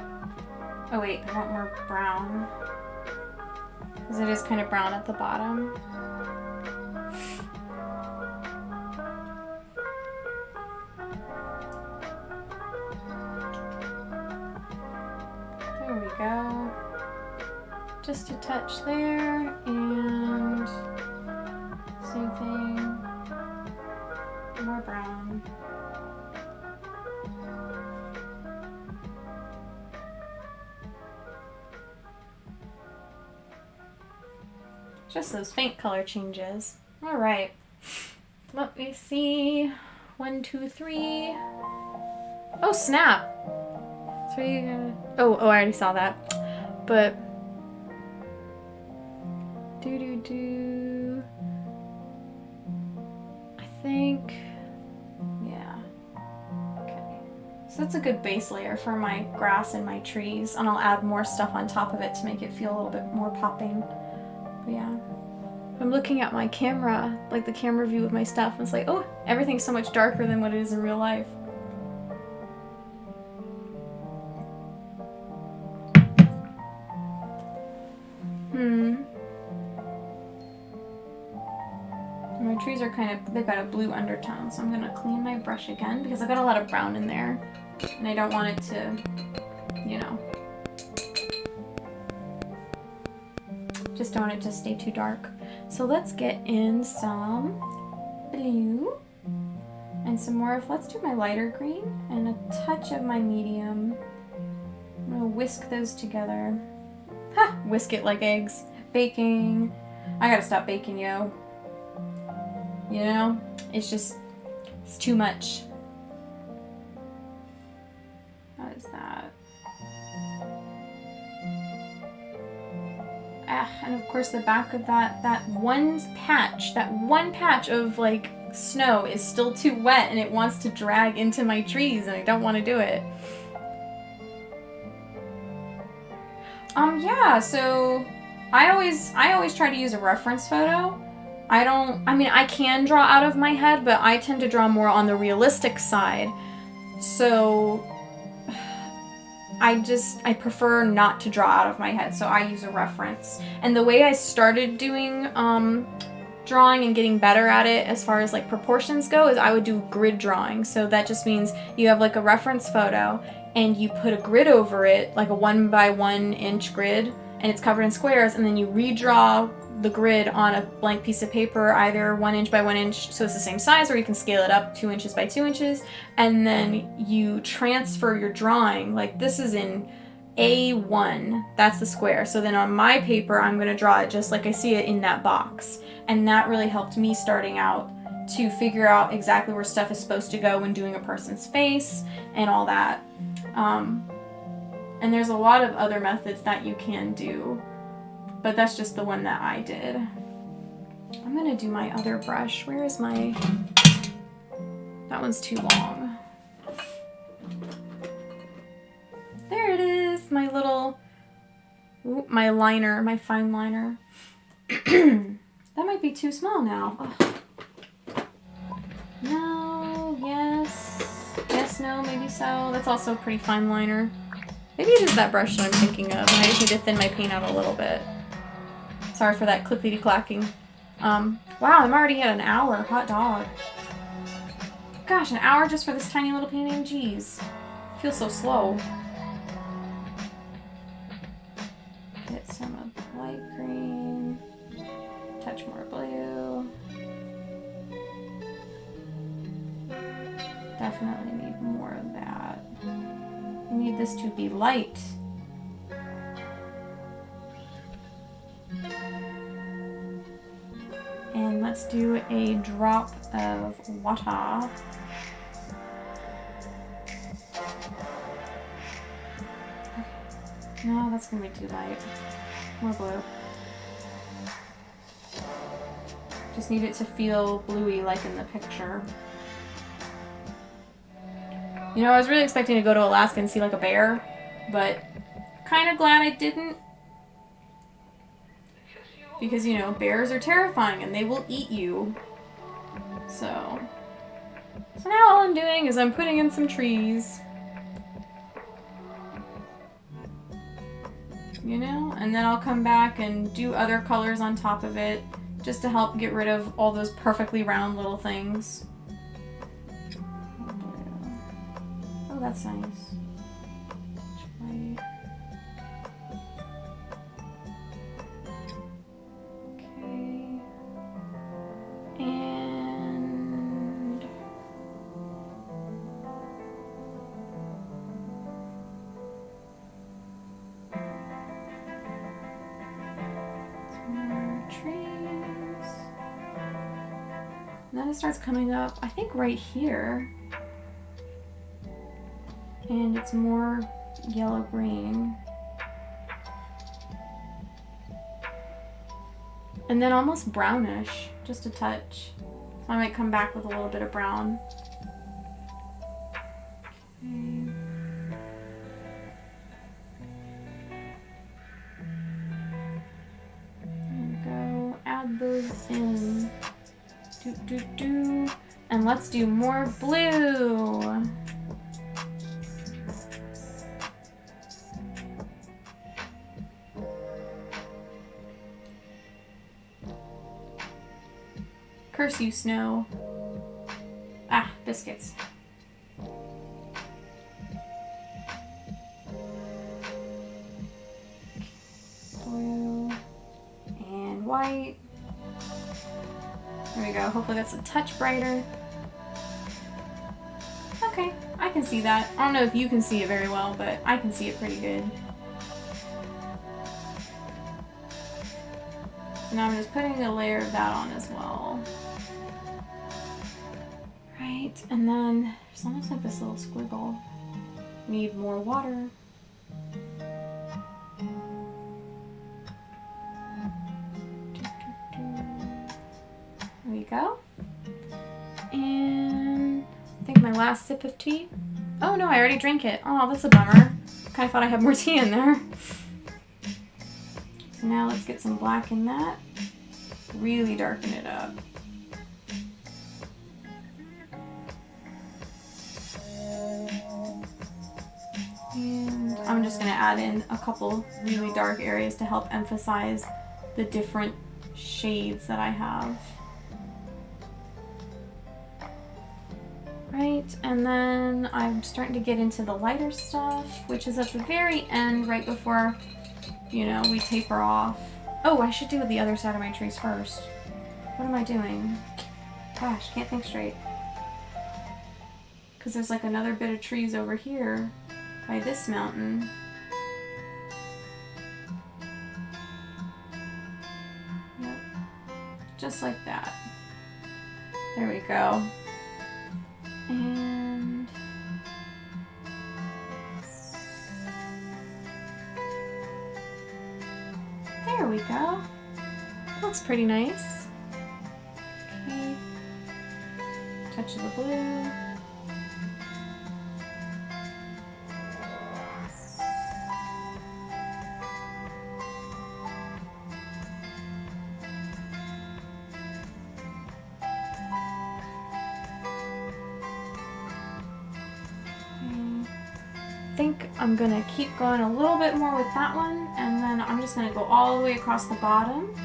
Speaker 3: Oh wait, I want more brown. Because it is kind of brown at the bottom. There we go. Just a touch there, and same thing, more brown. Just those faint color changes. All right, let me see. 1, 2, 3. Oh, snap. So you gonna... Oh, I already saw that. But... I think... Yeah. Okay. So that's a good base layer for my grass and my trees. And I'll add more stuff on top of it to make it feel a little bit more popping. But yeah. I'm looking at my camera, like the camera view of my stuff, and it's like, oh, everything's so much darker than what it is in real life. My trees are they've got a blue undertone, so I'm gonna clean my brush again because I've got a lot of brown in there, and I don't want it to, you know, just don't want it to stay too dark. So let's get in some blue and some more of, let's do my lighter green and a touch of my medium. I'm gonna whisk those together. Ha! Whisk it like eggs. Baking. I gotta stop baking, yo. You know? It's too much. How is that? And of course the back of that one patch of like snow is still too wet and it wants to drag into my trees and I don't want to do it. Yeah, so I always try to use a reference photo. I can draw out of my head, but I tend to draw more on the realistic side. So I prefer not to draw out of my head, so I use a reference. And the way I started doing drawing and getting better at it as far as like proportions go is I would do grid drawing. So that just means you have like a reference photo and you put a grid over it, like a 1 by 1 inch grid, and it's covered in squares, and then you redraw the grid on a blank piece of paper, either 1 inch by 1 inch, so it's the same size, or you can scale it up 2 inches by 2 inches, and then you transfer your drawing. Like this is in A1, that's the square. So then on my paper, I'm gonna draw it just like I see it in that box. And that really helped me starting out to figure out exactly where stuff is supposed to go when doing a person's face and all that. And there's a lot of other methods that you can do, but that's just the one that I did. I'm gonna do my other brush. Where is my... That one's too long. There it is, my little... Ooh, my liner, my fine liner. That might be too small now. Ugh. No, yes. Yes, no, maybe so. That's also a pretty fine liner. Maybe it is that brush that I'm thinking of, and I just need to thin my paint out a little bit. Sorry for that clickety-clacking. Wow, I'm already at an hour. Hot dog. Gosh, an hour just for this tiny little painting? Jeez. Feels so slow. Get some of light green. Touch more blue. Definitely need more of that. I need this to be light. And let's do a drop of water. No, that's gonna be too light. More blue. Just need it to feel bluey like in the picture. You know, I was really expecting to go to Alaska and see like a bear, but kind of glad I didn't. Because, you know, bears are terrifying and they will eat you. So now all I'm doing is I'm putting in some trees. You know? And then I'll come back and do other colors on top of it just to help get rid of all those perfectly round little things. Oh, that's nice. White. Okay. And some more trees. And then it starts coming up, I think right here. And it's more yellow-green. And then almost brownish, just a touch. So I might come back with a little bit of brown. Okay. There we go. Add those in. And let's do more blue. Curse you, Snow. Ah, biscuits. Blue and white. There we go. Hopefully that's a touch brighter. Okay, I can see that. I don't know if you can see it very well, but I can see it pretty good. Now I'm just putting a layer of that on as well. Right, and then there's almost like this little squiggle. Need more water. There we go. And I think my last sip of tea. Oh no, I already drank it. Oh, that's a bummer. Kind of thought I had more tea in there. So now let's get some black in that. Really darken it up. And I'm just going to add in a couple really dark areas to help emphasize the different shades that I have. Right, and then I'm starting to get into the lighter stuff, which is at the very end, right before, you know, we taper off. Oh, I should do the other side of my trees first. What am I doing? Gosh, can't think straight. Because there's like another bit of trees over here by this mountain. Yep. Just like that. There we go. And there we go. Looks pretty nice. Okay. Touch of the blue. I think I'm gonna keep going a little bit more with that one, and then I'm just gonna go all the way across the bottom,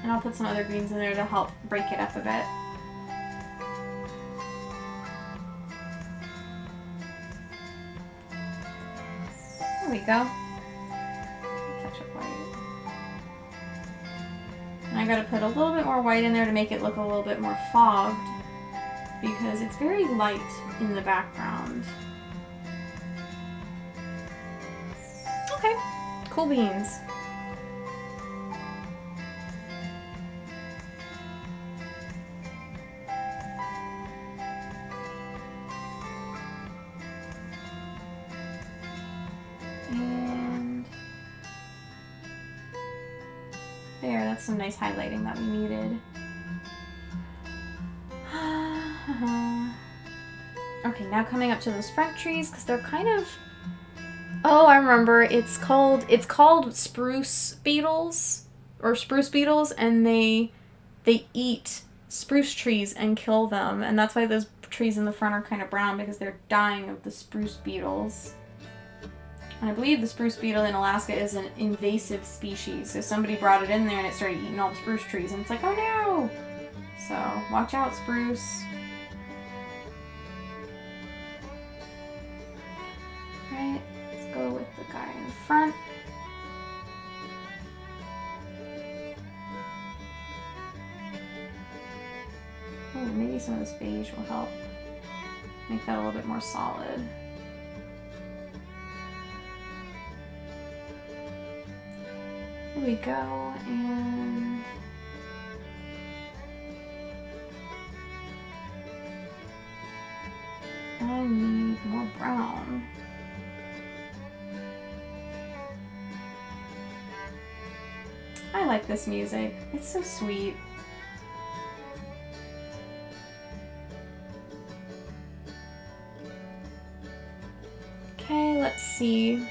Speaker 3: and I'll put some other greens in there to help break it up a bit. There we go. Touch of white. And I gotta put a little bit more white in there to make it look a little bit more fogged, because it's very light in the background. Okay, cool beans. And there, that's some nice highlighting that we needed. Okay, now coming up to those front trees, because they're kind of... Oh, I remember. It's called spruce beetles, or spruce beetles, and they eat spruce trees and kill them, and that's why those trees in the front are kind of brown, because they're dying of the spruce beetles. And I believe the spruce beetle in Alaska is an invasive species, so somebody brought it in there and it started eating all the spruce trees, and it's like, oh no! So, watch out, spruce. Right, let's go with the guy in front. Oh, maybe some of this beige will help make that a little bit more solid. Here we go, and I need like this music. It's so sweet. Okay, let's see.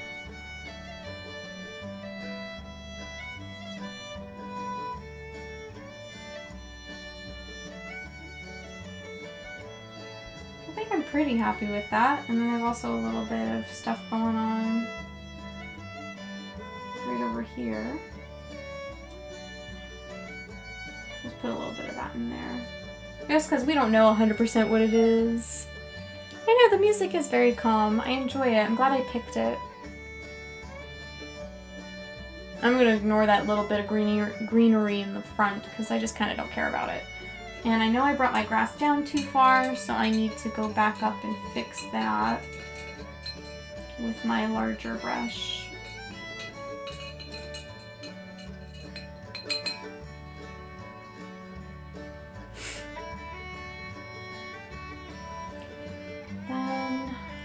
Speaker 3: I think I'm pretty happy with that. And then there's also a little bit of stuff going on right over here. Let's put a little bit of that in there. Just because we don't know 100% what it is. I know, the music is very calm. I enjoy it. I'm glad I picked it. I'm going to ignore that little bit of greenery in the front because I just kind of don't care about it. And I know I brought my grass down too far, so I need to go back up and fix that with my larger brush.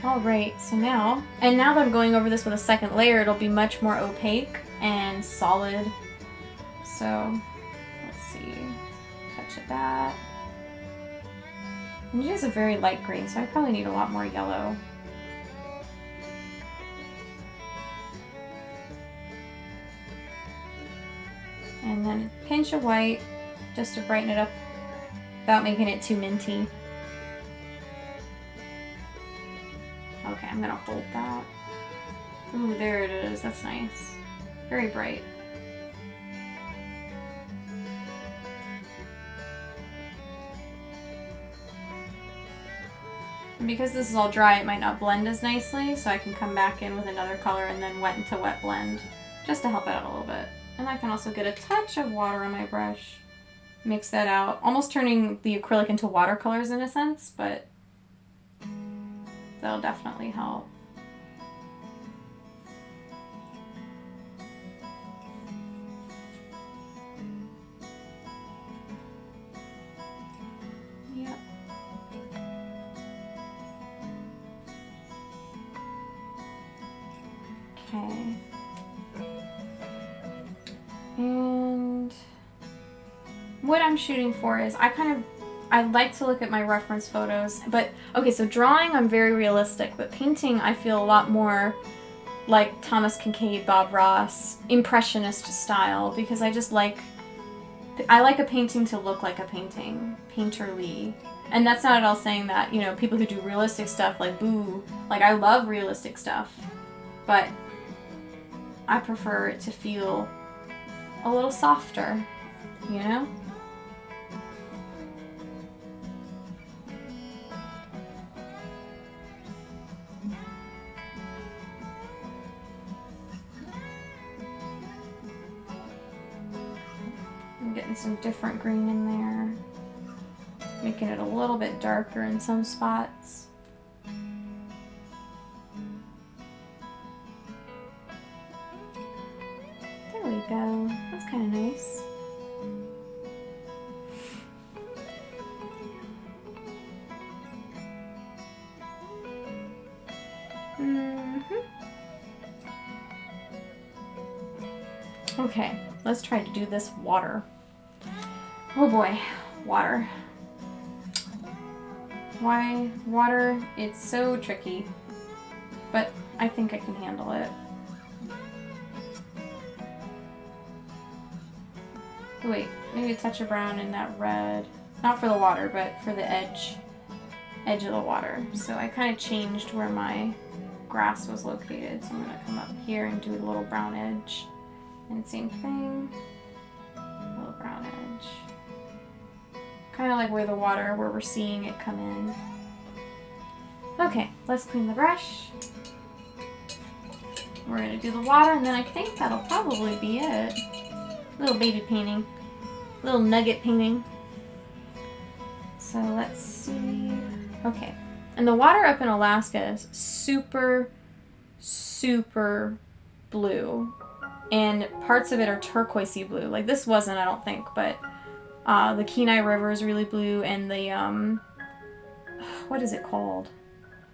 Speaker 3: Alright, so now that I'm going over this with a second layer, it'll be much more opaque and solid. So, let's see, touch of that. And it is a very light green, so I probably need a lot more yellow. And then a pinch of white, just to brighten it up without making it too minty. Okay, I'm gonna hold that. Ooh, there it is. That's nice. Very bright. And because this is all dry, it might not blend as nicely, so I can come back in with another color and then wet into wet blend, just to help it out a little bit. And I can also get a touch of water on my brush. Mix that out. Almost turning the acrylic into watercolors in a sense, but that'll definitely help. Yep. Okay. And what I'm shooting for is I like to look at my reference photos, but okay, so drawing I'm very realistic, but painting I feel a lot more like Thomas Kincaid, Bob Ross, impressionist style, because I like a painting to look like a painting, painterly. And that's not at all saying that, you know, people who do realistic stuff like boo, like I love realistic stuff, but I prefer it to feel a little softer, you know? I'm getting some different green in there, making it a little bit darker in some spots. There we go. That's kind of nice. Okay, let's try to do this water. Oh boy, water. Why water? It's so tricky, but I think I can handle it. Wait, maybe a touch of brown in that red. Not for the water, but for the edge of the water. So I kind of changed where my grass was located. So I'm gonna come up here and do a little brown edge. And same thing, a little brown edge. Kind of like where we're seeing it come in. Okay, let's clean the brush. We're gonna do the water, and then I think that'll probably be it. Little baby painting, little nugget painting. So let's see. Okay, and the water up in Alaska is super, super blue. And parts of it are turquoisey blue. Like this wasn't, I don't think, but the Kenai River is really blue, and the, what is it called?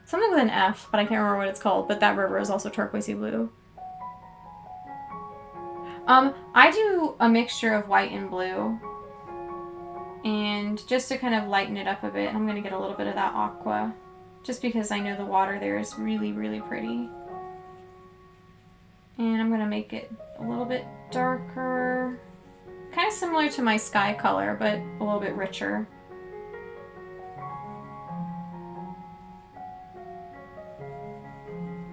Speaker 3: Something with an F, but I can't remember what it's called, but that river is also turquoisey blue. I do a mixture of white and blue. And just to kind of lighten it up a bit, I'm going to get a little bit of that aqua. Just because I know the water there is really, really pretty. And I'm going to make it a little bit darker. Kind of similar to my sky color, but a little bit richer.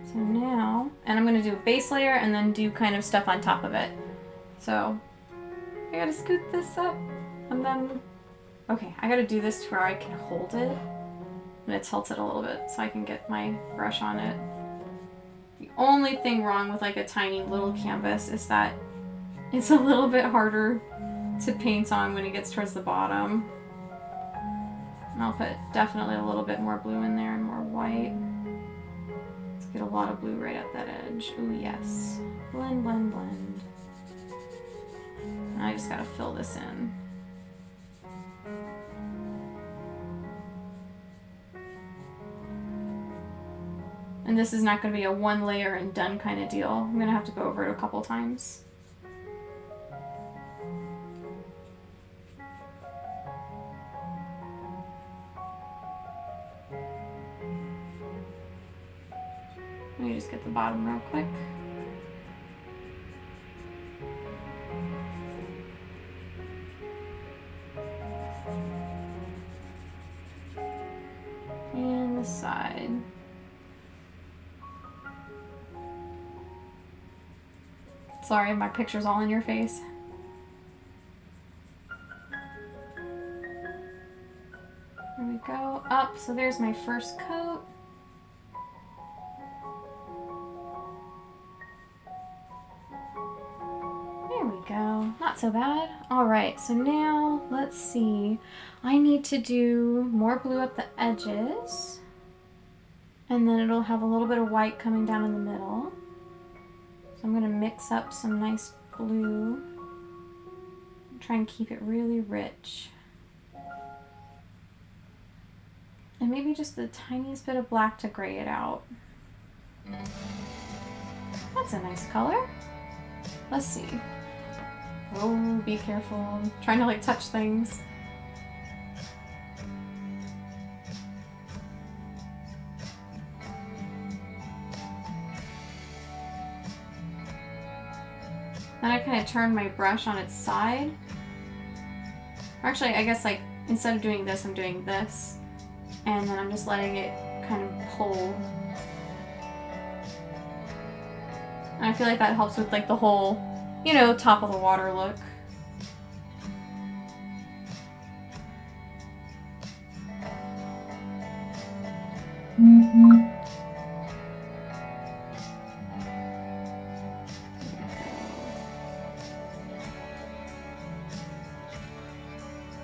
Speaker 3: So now, and I'm going to do a base layer and then do kind of stuff on top of it. So, I gotta scoot this up. And then, okay, I gotta do this to where I can hold it. I'm gonna tilt it a little bit so I can get my brush on it. The only thing wrong with like a tiny little canvas is that it's a little bit harder to paint on when it gets towards the bottom. And I'll put definitely a little bit more blue in there and more white. Let's get a lot of blue right at that edge. Ooh, yes. Blend, blend, blend. And I just gotta fill this in. And this is not going to be a one layer and done kind of deal. I'm going to have to go over it a couple times. Let me just get the bottom real quick. And the side. Sorry, my picture's all in your face. There we go. Up, so there's my first coat. There we go. Not so bad. Alright, so now, let's see. I need to do more blue up the edges. And then it'll have a little bit of white coming down in the middle. I'm going to mix up some nice blue. Try and keep it really rich. And maybe just the tiniest bit of black to gray it out. That's a nice color. Let's see. Oh, be careful. I'm trying to like touch things. Then I kind of turn my brush on its side. Or actually, I guess like instead of doing this, I'm doing this. And then I'm just letting it kind of pull. And I feel like that helps with like the whole, you know, top of the water look.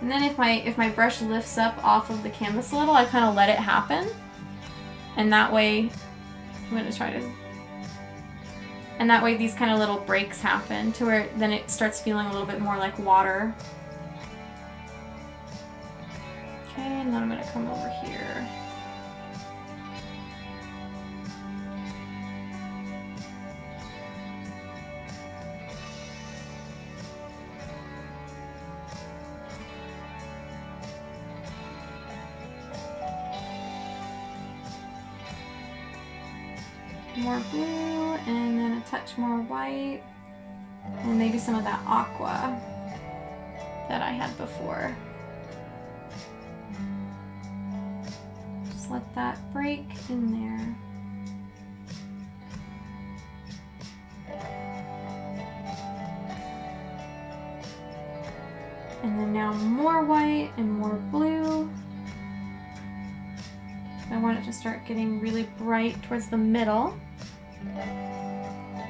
Speaker 3: And then if my brush lifts up off of the canvas a little, I kind of let it happen. And that way, I'm going to try to... And that way these kind of little breaks happen to where then it starts feeling a little bit more like water. Okay, and then I'm going to come over here. More blue, and then a touch more white, and maybe some of that aqua that I had before. Just let that break in there. And then now more white and more blue. I want it to start getting really bright towards the middle.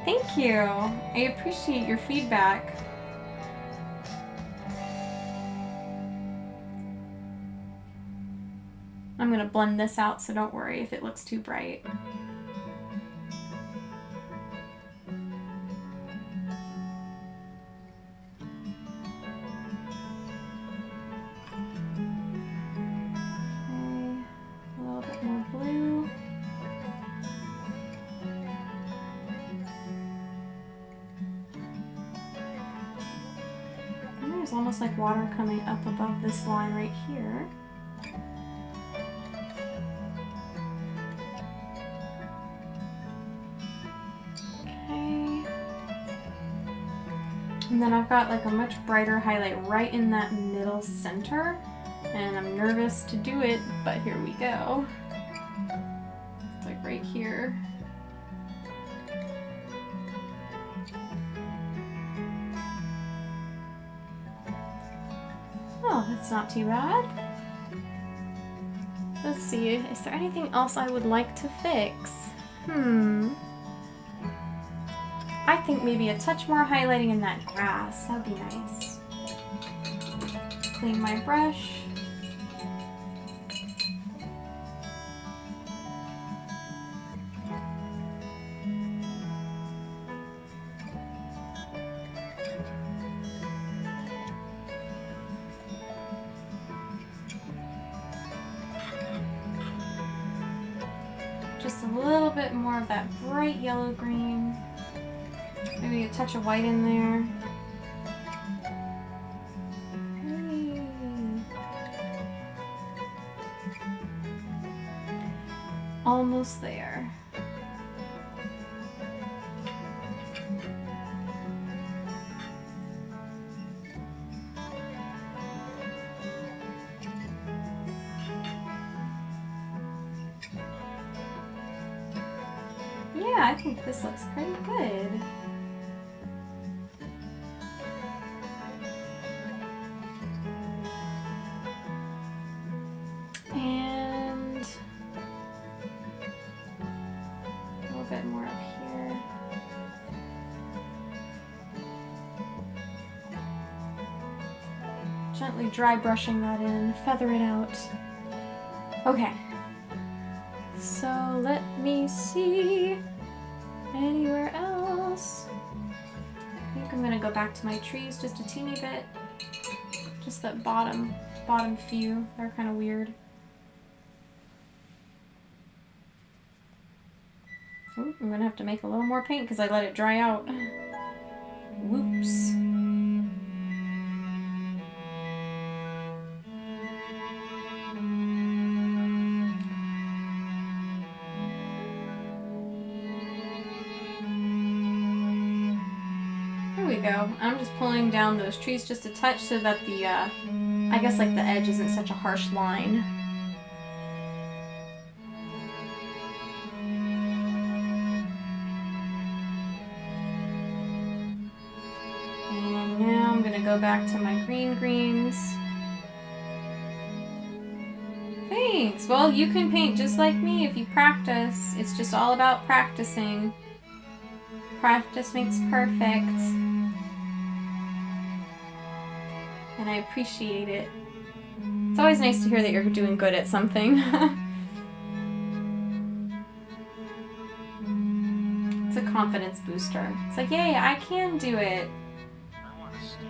Speaker 3: Thank you. I appreciate your feedback. I'm going to blend this out, so don't worry if it looks too bright. There's almost like water coming up above this line right here. Okay. And then I've got like a much brighter highlight right in that middle center. And I'm nervous to do it, but here we go. It's like right here. Oh, that's not too bad. Let's see, is there anything else I would like to fix? I think maybe a touch more highlighting in that grass. That'd be nice. Clean my brush. Just a little bit more of that bright yellow green. Maybe a touch of white in there. Hey. Almost there. Yeah, I think this looks pretty good. And a little bit more up here. Gently dry brushing that in, feather it out. Okay. So let me see. Anywhere else? I think I'm gonna go back to my trees just a teeny bit. Just that bottom few. They're kind of weird. Ooh, I'm gonna have to make a little more paint because I let it dry out. Whoops. Go. I'm just pulling down those trees just a touch so that the, I guess like the edge isn't such a harsh line. And now I'm gonna go back to my greens. Thanks! Well, you can paint just like me if you practice. It's just all about practicing. Practice makes perfect. And I appreciate it. It's always nice to hear that you're doing good at something. It's a confidence booster. It's like, yay, I can do it.
Speaker 4: I want to steal.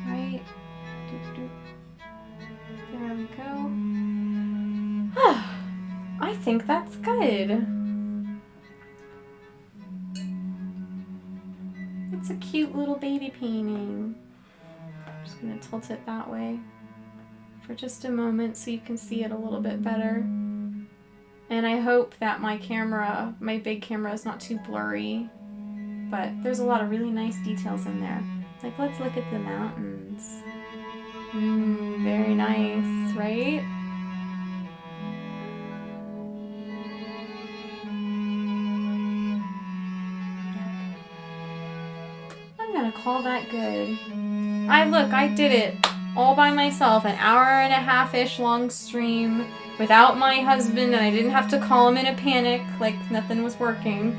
Speaker 3: Right. Doop, doop. There we go. I think that's good. It's a cute little baby painting. I'm just gonna tilt it that way for just a moment so you can see it a little bit better. And I hope that my big camera is not too blurry, but there's a lot of really nice details in there. Like, let's look at the mountains. Very nice, right? Call that good. I did it all by myself, an hour and a half-ish long stream without my husband, and I didn't have to call him in a panic like nothing was working.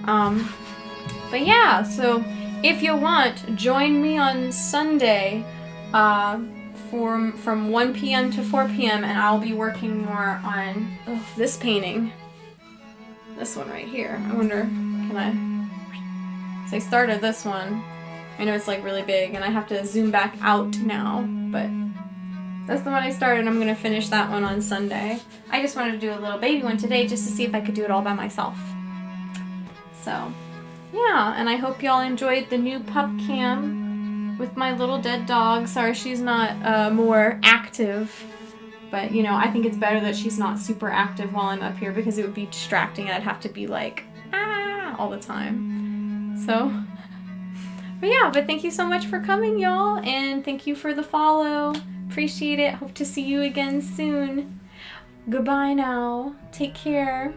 Speaker 3: But yeah, so if you want, join me on Sunday from 1 p.m. to 4 p.m. and I'll be working more on this painting. This one right here. I wonder, can I? So I started this one. I know it's like really big and I have to zoom back out now, but That's the one I started. I'm gonna finish that one on Sunday. I just wanted to do a little baby one today just to see if I could do it all by myself. So, yeah, and I hope y'all enjoyed the new pup cam with my little dead dog. Sorry she's not more active, but you know, I think it's better that she's not super active while I'm up here because it would be distracting and I'd have to be like, ah, all the time. So, but yeah, but thank you so much for coming, y'all, and thank you for the follow. Appreciate it. Hope to see you again soon. Goodbye now. Take care.